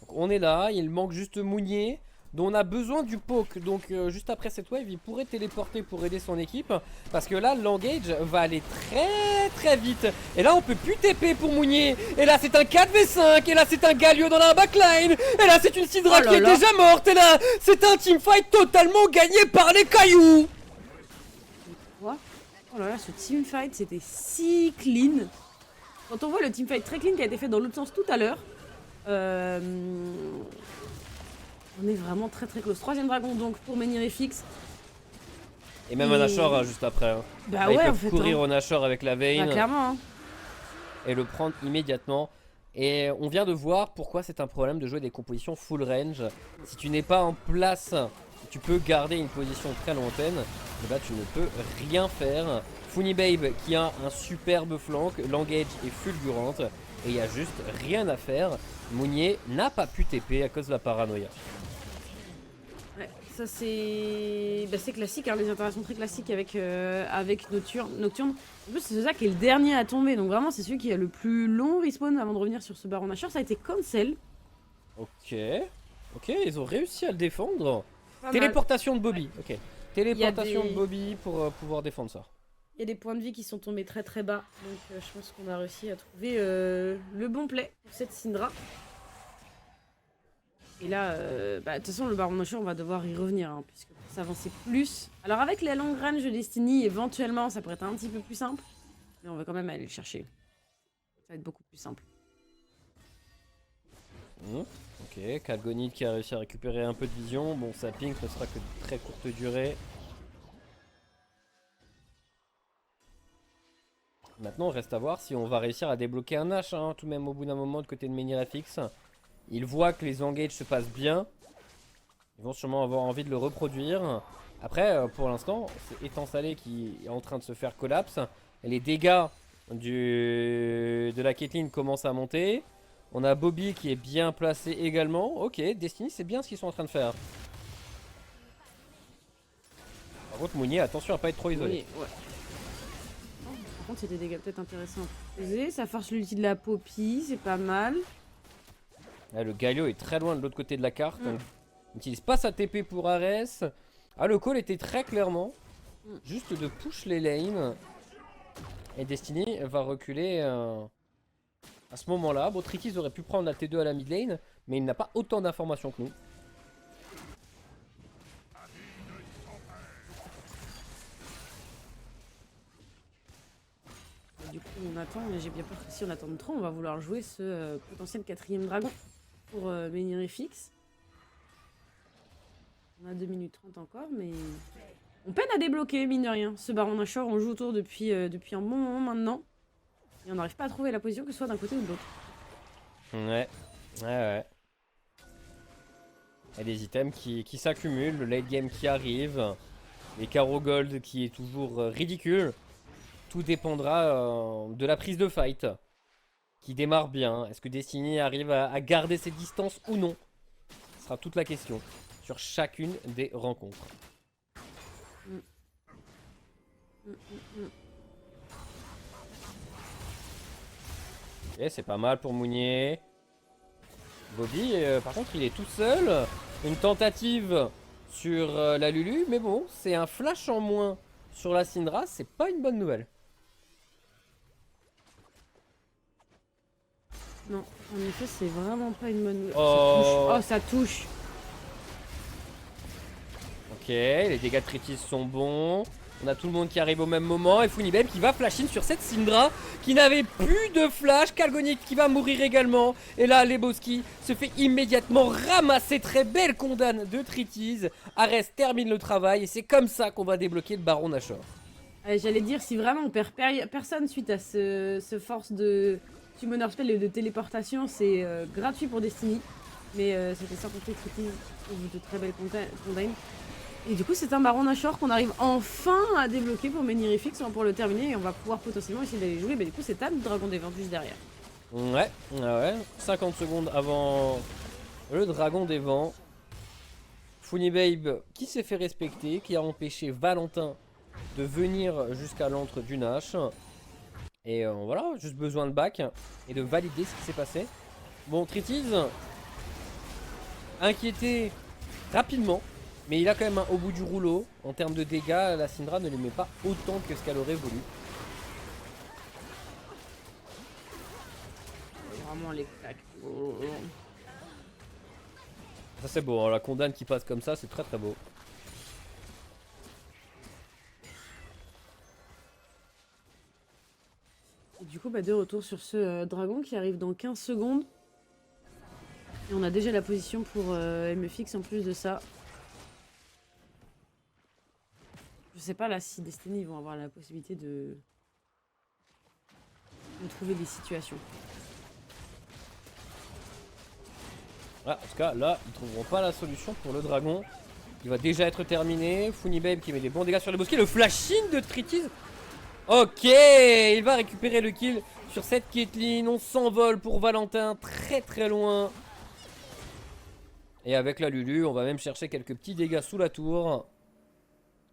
Donc, on est là, il manque juste Mounier, dont on a besoin du poke. Donc juste après cette wave, il pourrait téléporter pour aider son équipe. Parce que là, l'engage va aller très très vite. Et là, on peut plus TP pour Mounier. Et là, c'est un 4v5. Et là, c'est un Galio dans la backline. Et là, c'est une Syndra qui est déjà morte. Et là, c'est un teamfight totalement gagné par les cailloux. Quoi ? Oh là là, ce teamfight, c'était si clean. Quand on voit le teamfight très clean qui a été fait dans l'autre sens tout à l'heure, on est vraiment très très close. Troisième dragon donc pour Menhir-FX. Et même un Nashor juste après. Hein. Bah là, ouais, ils peuvent en fait, courir au Nashor avec la Vayne. Bah clairement. Hein. Et le prendre immédiatement. Et on vient de voir pourquoi c'est un problème de jouer des compositions full range. Si tu n'es pas en place, tu peux garder une position très lointaine. Et là, tu ne peux rien faire. Funnybabe qui a un superbe flank. L'engage est fulgurante. Et il n'y a juste rien à faire. Mounier n'a pas pu TP à cause de la paranoïa. Ouais, ça c'est classique, hein, les interactions très classiques avec, avec Nocturne. En plus, c'est ça qui est le dernier à tomber, donc vraiment, c'est celui qui a le plus long respawn avant de revenir sur ce Baron Nashor. Ça a été cancel. Ok, ils ont réussi à le défendre. Pas Téléportation de Bobby, ok. Téléportation des... de Bobby pour pouvoir défendre ça. Il y a des points de vie qui sont tombés très très bas, donc je pense qu'on a réussi à trouver le bon play pour cette Syndra. Et là, bah, de toute façon, le Baron Nashor, on va devoir y revenir, hein, puisque pour s'avancer plus... Alors avec les longues range de Destiny, éventuellement, ça pourrait être un petit peu plus simple, mais on va quand même aller le chercher. Ça va être beaucoup plus simple. Ok, Kalgonid qui a réussi à récupérer un peu de vision. Bon, sa ping ne sera que de très courte durée. Maintenant, reste à voir si on va réussir à débloquer un Nash, hein, tout de même au bout d'un moment de côté de Menhir-FX. Ils voient que les engages se passent bien. Ils vont sûrement avoir envie de le reproduire. Après, pour l'instant, c'est Étang Salé qui est en train de se faire collapse. Et les dégâts de la Caitlyn commencent à monter. On a Bobby qui est bien placé également. Ok, Destiny, c'est bien ce qu'ils sont en train de faire. Par contre, Mounier, attention à pas être trop isolé. Oui, ouais. Par contre, c'est des dégâts peut-être intéressants à poser. Ça force l'ulti de la Poppy, c'est pas mal. Là, le Galio est très loin de l'autre côté de la carte. Donc, il n'utilise pas sa TP pour Ares. Ah, le call était très clairement juste de push les lanes. Et Destiny va reculer à ce moment-là. Bon, Tricky aurait pu prendre la T2 à la mid lane, mais il n'a pas autant d'informations que nous. Du coup, on attend, mais j'ai bien peur que si on attend trop, on va vouloir jouer ce potentiel quatrième dragon pour Menhir-FX. On a 2 minutes 30 encore, mais on peine à débloquer, mine de rien. Ce Baron Nashor, on joue autour depuis un bon moment maintenant. Et on n'arrive pas à trouver la position, que ce soit d'un côté ou de l'autre. Ouais. Il y a des items qui s'accumulent, le late game qui arrive, les carreaux gold qui est toujours ridicule. Tout dépendra de la prise de fight qui démarre bien. Est-ce que Destiny arrive à garder ses distances ou non? Ce sera toute la question sur chacune des rencontres. Ok, c'est pas mal pour Mounier. Bobby, par contre, il est tout seul. Une tentative sur la Lulu, mais bon, c'est un flash en moins sur la Syndra, c'est pas une bonne nouvelle. Non, en effet, c'est vraiment pas une bonne... Oh. Oh, ça touche. Ok, les dégâts de Tritis sont bons. On a tout le monde qui arrive au même moment. Et Funibeb qui va flash in sur cette Syndra qui n'avait plus de flash. Kalgonit qui va mourir également. Et là, Lebowski se fait immédiatement ramasser. Très belle condamne de Tritis. Ares termine le travail. Et c'est comme ça qu'on va débloquer le Baron Nashor. J'allais dire, si vraiment on perd personne suite à ce force de Summoner Spell et de téléportation, c'est gratuit pour Destiny. Mais c'était sans compter Tritis au bout de très belles condamnes. Et du coup, c'est un Baron Nashor qu'on arrive enfin à débloquer pour Menhirifix pour le terminer. Et on va pouvoir potentiellement essayer d'aller jouer. Mais du coup, c'est Tam, Dragon des Vents juste derrière. Ouais, ouais. 50 secondes avant le Dragon des Vents. Funibeb qui s'est fait respecter, qui a empêché Valentin de venir jusqu'à l'antre du Nash. Et voilà, juste besoin de back et de valider ce qui s'est passé. Bon, Tritis, inquiété rapidement. Mais il a quand même un au bout du rouleau. En termes de dégâts, la Syndra ne les met pas autant que ce qu'elle aurait voulu. Vraiment les claques. Ça c'est beau, hein, la condamne qui passe comme ça, c'est très très beau. Et du coup, de retour sur ce dragon qui arrive dans 15 secondes. Et on a déjà la position pour MFX en plus de ça. Je sais pas là si Destiny vont avoir la possibilité de trouver des situations. Ah, en tout cas, là, ils trouveront pas la solution pour le dragon. Il va déjà être terminé. Funibeb qui met des bons dégâts sur les bosquets. Le flash-in de Tritis. Ok, il va récupérer le kill sur cette Caitlyn. On s'envole pour Valentin, très très loin. Et avec la Lulu, on va même chercher quelques petits dégâts sous la tour.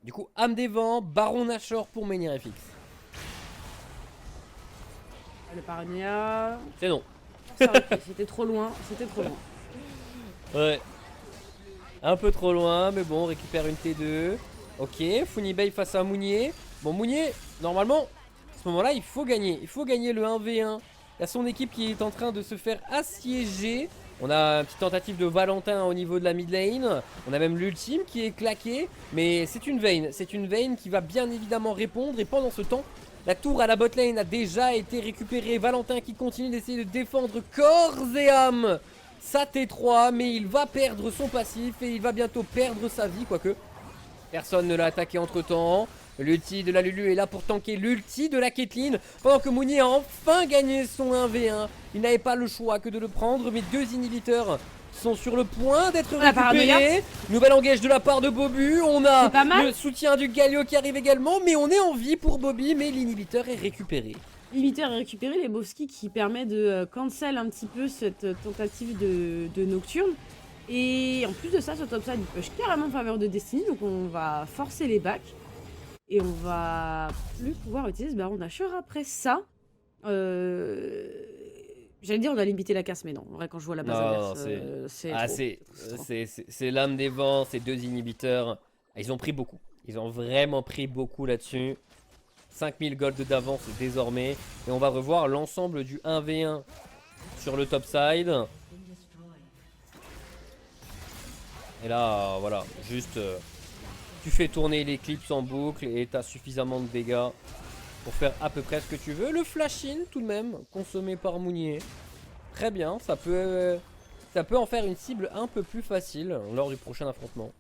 Du coup, âme des vents, Baron Nashor pour Menhirifix. Le Parania. C'est non. C'était trop loin, c'était trop loin. Ouais. Un peu trop loin, mais bon, on récupère une T2. Ok, Funibeb face à Mounier. Bon, Mounier, normalement, à ce moment-là, il faut gagner. Il faut gagner le 1v1. Il y a son équipe qui est en train de se faire assiéger. On a une petite tentative de Valentin au niveau de la mid lane. On a même l'ultime qui est claqué. Mais c'est une Vayne. C'est une Vayne qui va bien évidemment répondre. Et pendant ce temps, la tour à la bot lane a déjà été récupérée. Valentin qui continue d'essayer de défendre corps et âme sa T3. Mais il va perdre son passif et il va bientôt perdre sa vie. Quoique personne ne l'a attaqué entre temps. L'ulti de la Lulu est là pour tanker l'ulti de la Caitlyn. Pendant que Mounier a enfin gagné son 1v1. Il n'avait pas le choix que de le prendre. Mais deux inhibiteurs sont sur le point d'être récupérés. Nouvel engage de la part de Bobu. On a le soutien du Galio qui arrive également. Mais on est en vie pour Bobby. Mais l'inhibiteur est récupéré. L'inhibiteur est récupéré. Les Lebowski qui permet de cancel un petit peu cette tentative de Nocturne. Et en plus de ça, ce topside il push carrément en faveur de Destiny. Donc on va forcer les backs. Et on va plus pouvoir utiliser ce Baron Nashor après ça. J'allais dire on a limité la casse, mais non. En vrai, quand je vois la base inverse, c'est l'âme des vents, ces deux inhibiteurs. Ils ont pris beaucoup. Ils ont vraiment pris beaucoup là-dessus. 5000 gold d'avance désormais. Et on va revoir l'ensemble du 1v1 sur le top side. Et là, voilà, juste... tu fais tourner l'éclipse en boucle et t'as suffisamment de dégâts pour faire à peu près ce que tu veux. Le flash-in tout de même, consommé par Mounier. Très bien, ça peut en faire une cible un peu plus facile lors du prochain affrontement.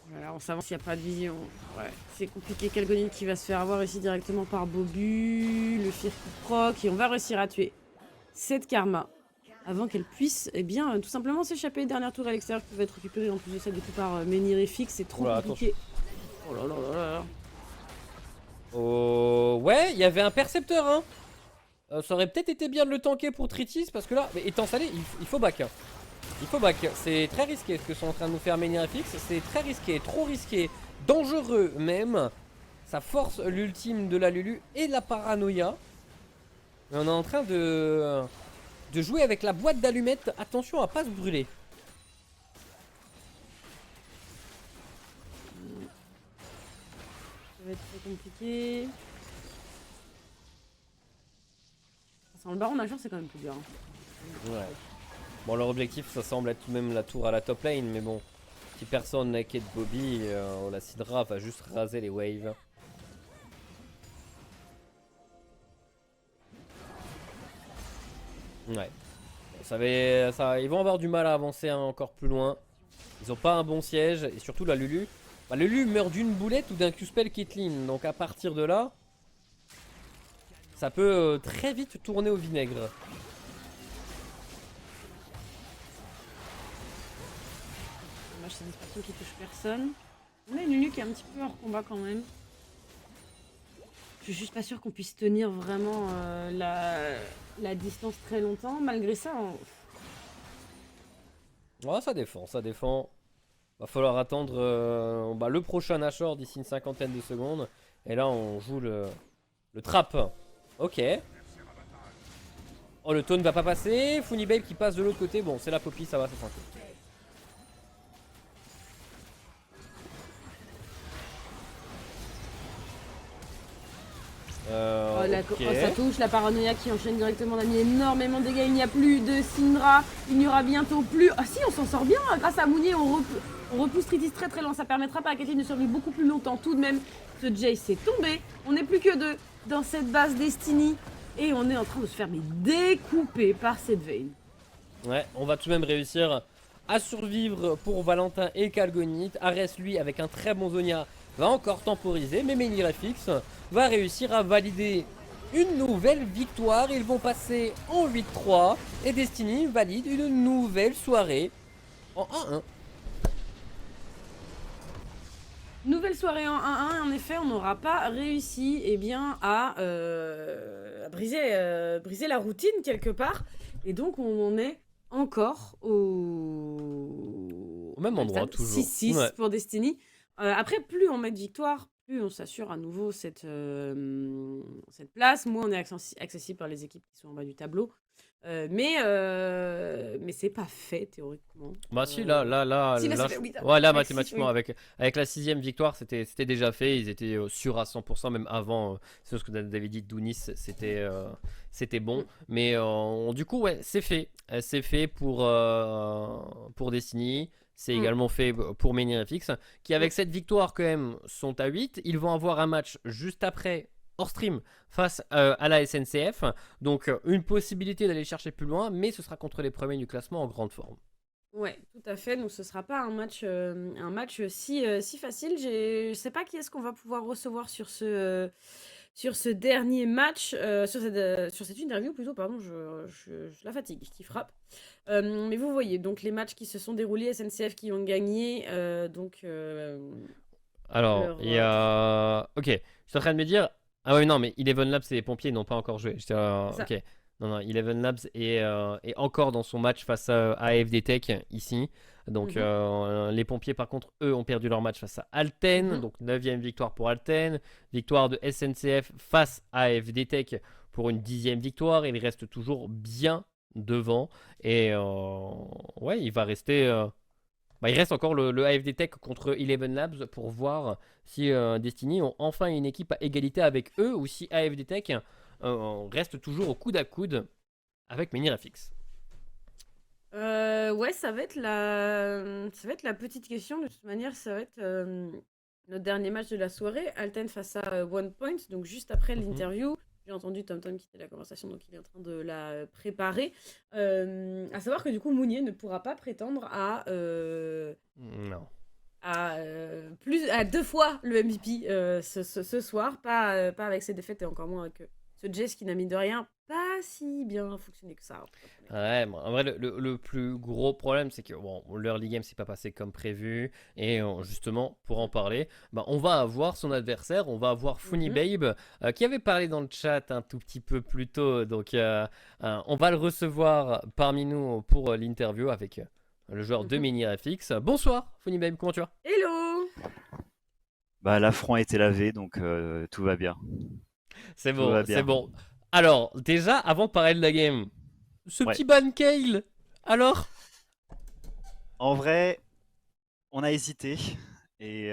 Voilà, on s'avance, il n'y a pas de vision. Ouais, c'est compliqué. Kalgonit qui va se faire avoir ici directement par Bobu. Le Fear qui proc. Et on va réussir à tuer cette Karma avant qu'elle puisse, eh bien, tout simplement s'échapper. Dernière tour à l'extérieur qui va être récupérée en plus de ça du coup par Menhirifix. C'est trop compliqué. Oh là là là là. Oh, ouais, il y avait un percepteur, hein. Ça aurait peut-être été bien de le tanker pour Tritis parce que là, mais étant salé, il faut back. Il faut back, c'est très risqué ce que sont en train de nous faire Menhirifix, c'est très risqué, trop risqué, dangereux même. Ça force l'ultime de la Lulu et de la paranoïa. Mais on est en train de jouer avec la boîte d'allumettes, attention à pas se brûler. va être très compliqué. Sans le baron nageur, c'est quand même plus dur. Hein. Ouais. Bon, leur objectif, ça semble être tout de même la tour à la top lane, mais bon, si personne naked Bobby, la Syndra va juste raser les waves. Ouais. Ils vont avoir du mal à avancer encore plus loin. Ils ont pas un bon siège, et surtout la Lulu. Bah, Lulu meurt d'une boulette ou d'un Q-spell Caitlyn, donc à partir de là, ça peut très vite tourner au vinaigre. C'est une personne qui touche personne. On a une Lulu qui est un petit peu hors combat quand même. Je suis juste pas sûre qu'on puisse tenir vraiment la distance très longtemps. Malgré ça, Ouais, ça défend, ça défend. Va falloir attendre le prochain Nashor d'ici une cinquantaine de secondes. Et là, on joue le trap. Ok. Oh, le taunt va pas passer. Funnybabe qui passe de l'autre côté. Bon, c'est la Poppy, ça va, c'est tranquille. ça touche, la paranoïa qui enchaîne directement, on a mis énormément de dégâts, il n'y a plus de Syndra, il n'y aura bientôt plus... Ah si, on s'en sort bien, grâce à Mounier, on repousse Tritis très très loin, ça permettra pas à Caitlyn de survivre beaucoup plus longtemps tout de même. Ce Jace est tombé, on n'est plus que deux dans cette base Destiny, et on est en train de se faire découper par cette Vayne. Ouais, on va tout de même réussir à survivre pour Valentin et Kalgonite. Ares, lui, avec un très bon Zonia, va encore temporiser, mais Menirefix va réussir à valider une nouvelle victoire. Ils vont passer en 8-3 et Destiny valide une nouvelle soirée en 1-1. Nouvelle soirée en 1-1, en effet, on n'aura pas réussi à briser la routine quelque part. Et donc, on en est encore au même endroit, toujours. 6-6 pour Destiny. Après, plus on met de victoire, plus on s'assure à nouveau cette place. Moins on est accessible par les équipes qui sont en bas du tableau. Mais c'est pas fait théoriquement. Bah si, là, mathématiquement, avec la 6ème victoire, c'était déjà fait. Ils étaient sûrs à 100%, même avant. C'est ce que t'avais dit, Dounis, c'était bon. Mais du coup, ouais, c'est fait. C'est fait pour Destiny. C'est également fait pour Menirefix, qui avec cette victoire quand même sont à 8. Ils vont avoir un match juste après, hors stream, face à la SNCF. Donc une possibilité d'aller chercher plus loin, mais ce sera contre les premiers du classement en grande forme. Ouais, tout à fait. Donc ce sera pas un match si facile. Je sais pas qui est-ce qu'on va pouvoir recevoir sur ce dernier match, sur cette interview plutôt, pardon, je la fatigue qui frappe. Mais vous voyez, donc les matchs qui se sont déroulés, SNCF qui ont gagné, Alors, il y a... Ok, je suis en train de me dire... Ah ouais, non, mais Eleven Labs et les pompiers n'ont pas encore joué. Ok, non, Eleven Labs est encore dans son match face à AFD Tech, ici. Donc, les pompiers, par contre, eux, ont perdu leur match face à Alten. Donc, 9ème victoire pour Alten. Victoire de SNCF face à AFD Tech pour une 10ème victoire. Il reste toujours bien devant. Et ouais, il va rester... il reste encore le AFD Tech contre Eleven Labs pour voir si Destiny ont enfin une équipe à égalité avec eux ou si AFD Tech reste toujours au coude à coude avec Menirefix. Ouais, ça va être la petite question. De toute manière, ça va être notre dernier match de la soirée. Alten face à One Point, donc juste après l'interview. J'ai entendu TomTom quitter la conversation, donc il est en train de la préparer. À savoir que du coup, Mounier ne pourra pas prétendre à... Non. À 2 fois le MVP ce soir. Pas avec ses défaites et encore moins avec ce Jace qui n'a mis de rien pas si bien fonctionné que ça. Ouais, en vrai, le plus gros problème, c'est que l'early game s'est pas passé comme prévu. Et justement, pour en parler, on va avoir son adversaire, on va avoir Funnybabe, qui avait parlé dans le chat un tout petit peu plus tôt. Donc, on va le recevoir parmi nous pour l'interview avec le joueur de Menirefix. Bonsoir, Funnybabe, comment tu vas? Hello! L'affront a été lavé, donc tout va bien. C'est bon, c'est bon. Alors, déjà, avant de parler de la game, ce petit ban Kayle, alors? En vrai, on a hésité. Et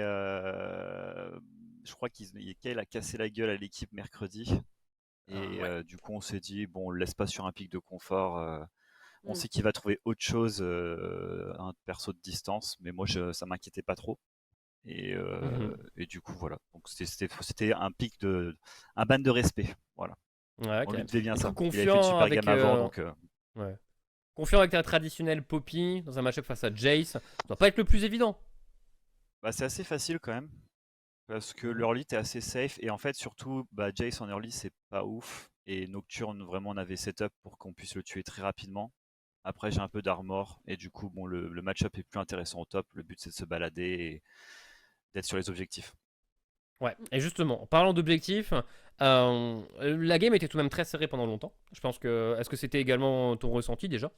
je crois qu'il a cassé la gueule à l'équipe mercredi. Et Ouais. du coup, on s'est dit, bon, on le laisse pas sur un pic de confort. On Mm. sait qu'il va trouver autre chose, un perso de distance, mais moi, ça m'inquiétait pas trop. Mhm. Et du coup, voilà. Donc c'était un ban de respect. Voilà. Ouais, On ok. lui devait bien Et du coup, ça. Il avait fait une super gamme avant, donc ouais. Confiant avec ta traditionnelle Poppy dans un match-up face à Jace, ça doit pas être le plus évident. bah, c'est assez facile quand même. Parce que Mhm. l'early t'es assez safe. Et en fait, surtout, bah, Jace en early, c'est pas ouf. Et Nocturne, vraiment, on avait setup pour qu'on puisse le tuer très rapidement. Après, j'ai un peu d'armor. Et du coup, bon, le match-up est plus intéressant au top. Le but, c'est de se balader et d'être sur les objectifs. Ouais, et justement, en parlant d'objectifs, la game était tout de même très serrée pendant longtemps. Je pense que. Est-ce que c'était également ton ressenti déjà?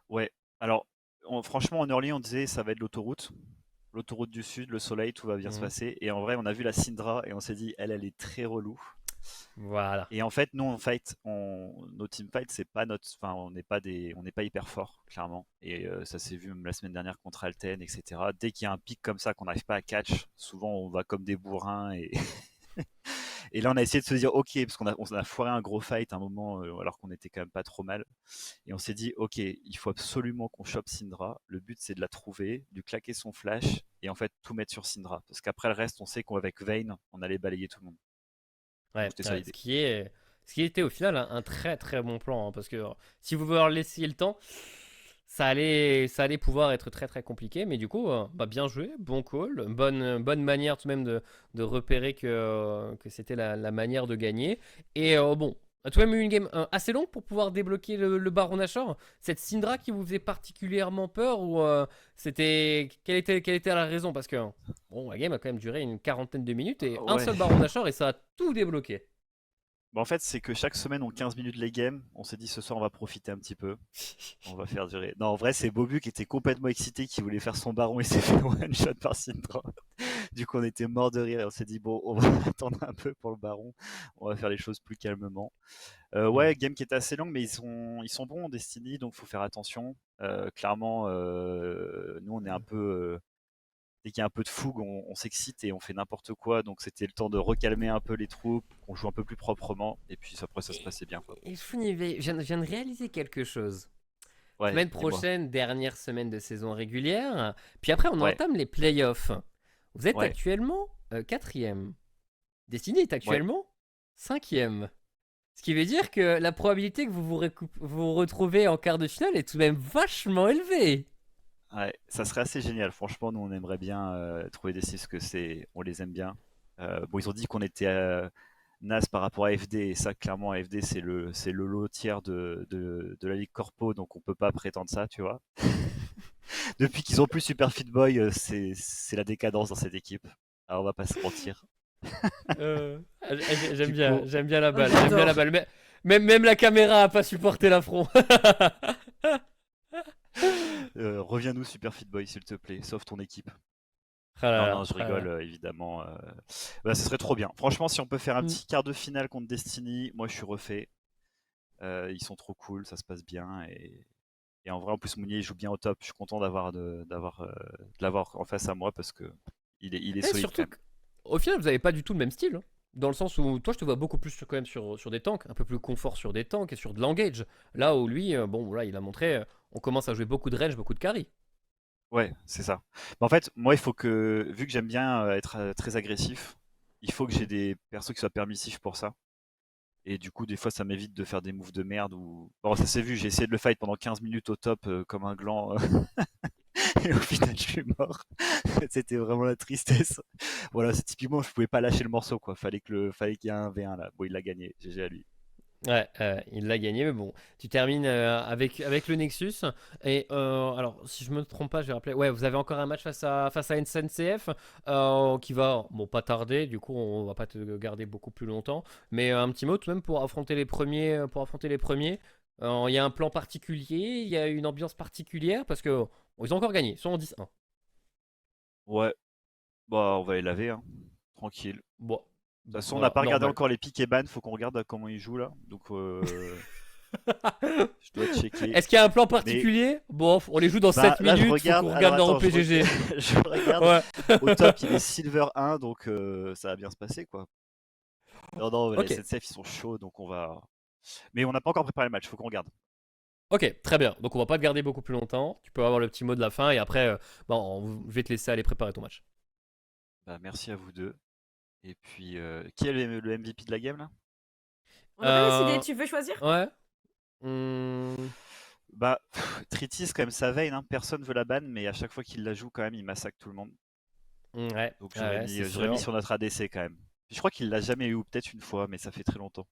Ouais. Alors, franchement, en early, on disait ça va être l'autoroute. L'autoroute du sud, le soleil, tout va bien se Mhm. passer. Et en vrai, on a vu la Syndra et on s'est dit, elle est très relou. Voilà. Et en fait, nous, on fight, nos team fight, c'est pas notre, enfin, on n'est pas hyper fort, clairement. Et ça s'est vu même la semaine dernière contre Alten, etc. Dès qu'il y a un pic comme ça qu'on n'arrive pas à catch, souvent on va comme des bourrins. Et, et là, on a essayé de se dire, ok, parce on a foiré un gros fight à un moment, alors qu'on était quand même pas trop mal. Et on s'est dit, ok, il faut absolument qu'on chope Syndra. Le but, c'est de la trouver, de claquer son flash, et en fait, tout mettre sur Syndra. Parce qu'après le reste, on sait qu'avec Vayne, on allait balayer tout le monde. Donc Ouais, c'était ça ouais, l'idée. ce qui était au final un très très bon plan, hein, parce que si vous voulez leur laisser le temps, ça allait pouvoir être très très compliqué, mais du coup, bah, bien joué, bon call, bonne manière tout de même de repérer que c'était la manière de gagner. Et bon, on a tout de même eu une game assez longue pour pouvoir débloquer le Baron Nashor. Cette Syndra qui vous faisait particulièrement peur, ou quelle était la raison? Parce que bon, la game a quand même duré une quarantaine de minutes et un Ouais. seul Baron Nashor et ça a tout débloqué. Bah, en fait, c'est que chaque semaine, on 15 minutes les games. On s'est dit ce soir, on va profiter un petit peu. On va faire durer. Non, en vrai, c'est Bobu qui était complètement excité, qui voulait faire son baron et s'est fait one shot par Syndra. Du coup, on était mort de rire et on s'est dit, bon, on va attendre un peu pour le baron. On va faire les choses plus calmement. Hmm. Ouais, game qui est assez longue, mais ils sont bons en Destiny, donc faut faire attention. Clairement, nous, on est un peu. Dès qu'il y a un peu de fougue, on s'excite et on fait n'importe quoi. Donc c'était le temps de recalmer un peu les troupes, qu'on joue un peu plus proprement. Et puis après, ça se Et, passait bien, quoi. et je viens de réaliser quelque chose. Ouais, Semaine dis-moi. prochaine, dernière semaine de saison régulière. Puis après, on Ouais, entame les playoffs. Vous êtes ouais, actuellement quatrième. Destiny est ouais, actuellement cinquième. Ce qui veut dire que la probabilité que vous retrouvez en quart de finale est tout de même vachement élevée. ouais. Ça serait assez génial. Franchement, nous, on aimerait bien trouver des six que on les aime bien. Bon, ils ont dit qu'on était naze par rapport à FD, et ça, clairement, FD, c'est le lot tiers de la Ligue Corpo, donc on peut pas prétendre ça, tu vois. Depuis qu'ils ont plus Super Fit Boy, c'est la décadence dans cette équipe. Alors, on va pas se mentir. J'aime Du bien, coup, j'aime bien la Oh, balle, j'aime bien la j'adore. balle. Mais, même la caméra a pas supporté l'affront. reviens-nous Super Fit Boy, s'il te plaît, sauve ton équipe. Ah là Non, là, non, je ah là rigole, là. évidemment. Bah, ce serait trop bien. Franchement, si on peut faire un Hmm. petit quart de finale contre Destiny, moi je suis refait. Ils sont trop cool, ça se passe bien. Et en vrai, en plus, Mounier il joue bien au top. Je suis content de l'avoir en face à moi parce que il est Et solide quand surtout, même. au final, vous avez pas du tout le même style, hein. Dans le sens où toi, je te vois beaucoup plus quand même sur des tanks, un peu plus confort sur des tanks et sur de l'engage. Là où lui, bon, là, il a montré, on commence à jouer beaucoup de range, beaucoup de carry. Ouais, c'est ça. Mais en fait, moi, il faut que, vu que j'aime bien être très agressif, il faut que j'ai Mhm. des persos qui soient permissifs pour ça. Et du coup, des fois, ça m'évite de faire des moves de merde. Bon, ça s'est vu, j'ai essayé de le fight pendant 15 minutes au top comme un gland. Et au final, je suis mort. C'était vraiment la tristesse. Voilà, c'est typiquement, je pouvais pas lâcher le morceau, quoi. Fallait qu'il y ait un V1 là. Bon, il l'a gagné. GG à lui. Ouais, il l'a gagné, mais bon, tu termines avec le Nexus. Et alors, si je me trompe pas, je vais rappeler. Ouais, vous avez encore un match face à NCF qui va, bon, pas tarder. Du coup, on va pas te garder beaucoup plus longtemps. Mais un petit mot tout de même pour affronter les premiers. Pour affronter les premiers. Il y a un plan particulier, il y a une ambiance particulière parce que ils ont encore gagné, ils sont en 10-1. Ouais, bah, on va les laver, hein. Tranquille. Bon, De toute façon, on n'a voilà, pas regardé normal. encore les piques et ban. Faut qu'on regarde comment ils jouent là. Donc, Je dois checker. Est-ce qu'il y a un plan particulier? Bon, on les joue dans 7 Là, je minutes, regarde. faut qu'on Alors, regarde leur attends, PGG. je regarde. Ouais. Au top, il est Silver 1, donc ça va bien se passer, quoi. Non, les Ok. SNCF, ils sont chauds, donc on va. Mais on n'a pas encore préparé le match, faut qu'on regarde. Ok, très bien. Donc on va pas te garder beaucoup plus longtemps. Tu peux avoir le petit mot de la fin et après, je vais te laisser aller préparer ton match. Bah, merci à vous deux. Et puis, qui est le MVP de la game là? On n'a pas Euh, décidé, tu veux choisir? Ouais. Hmm, Bah, Tritis, quand même, sa veine, hein. Personne veut la ban, mais à chaque fois qu'il la joue, quand même, il massacre tout le monde. ouais, Donc ouais, c'est j'aurais mis sûr. sur notre ADC quand même. Je crois qu'il l'a jamais eu, ou peut-être une fois, mais ça fait très longtemps.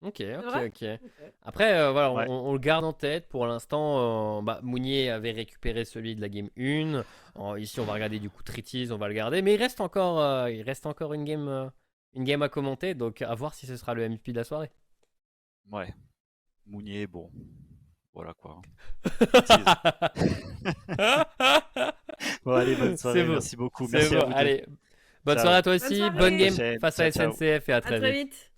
Ok, C'est ok, vrai? ok. Ok. Après, voilà, Ouais. on le garde en tête. Pour l'instant, Mounier avait récupéré celui de la game 1. Ici, on va regarder du coup Tritis, on va le garder. Mais il reste encore une game à commenter. Donc, à voir si ce sera le MVP de la soirée. Ouais. Mounier, bon. Voilà quoi. Tritis. Bon, allez, bonne C'est soirée, beau. merci beaucoup. C'est Merci à beau. vous deux. Allez, bonne Ciao. soirée à toi Bonne aussi. soirée. Bonne game Prochaine. face à Ciao, ciao. SNCF et à À très très vite. vite.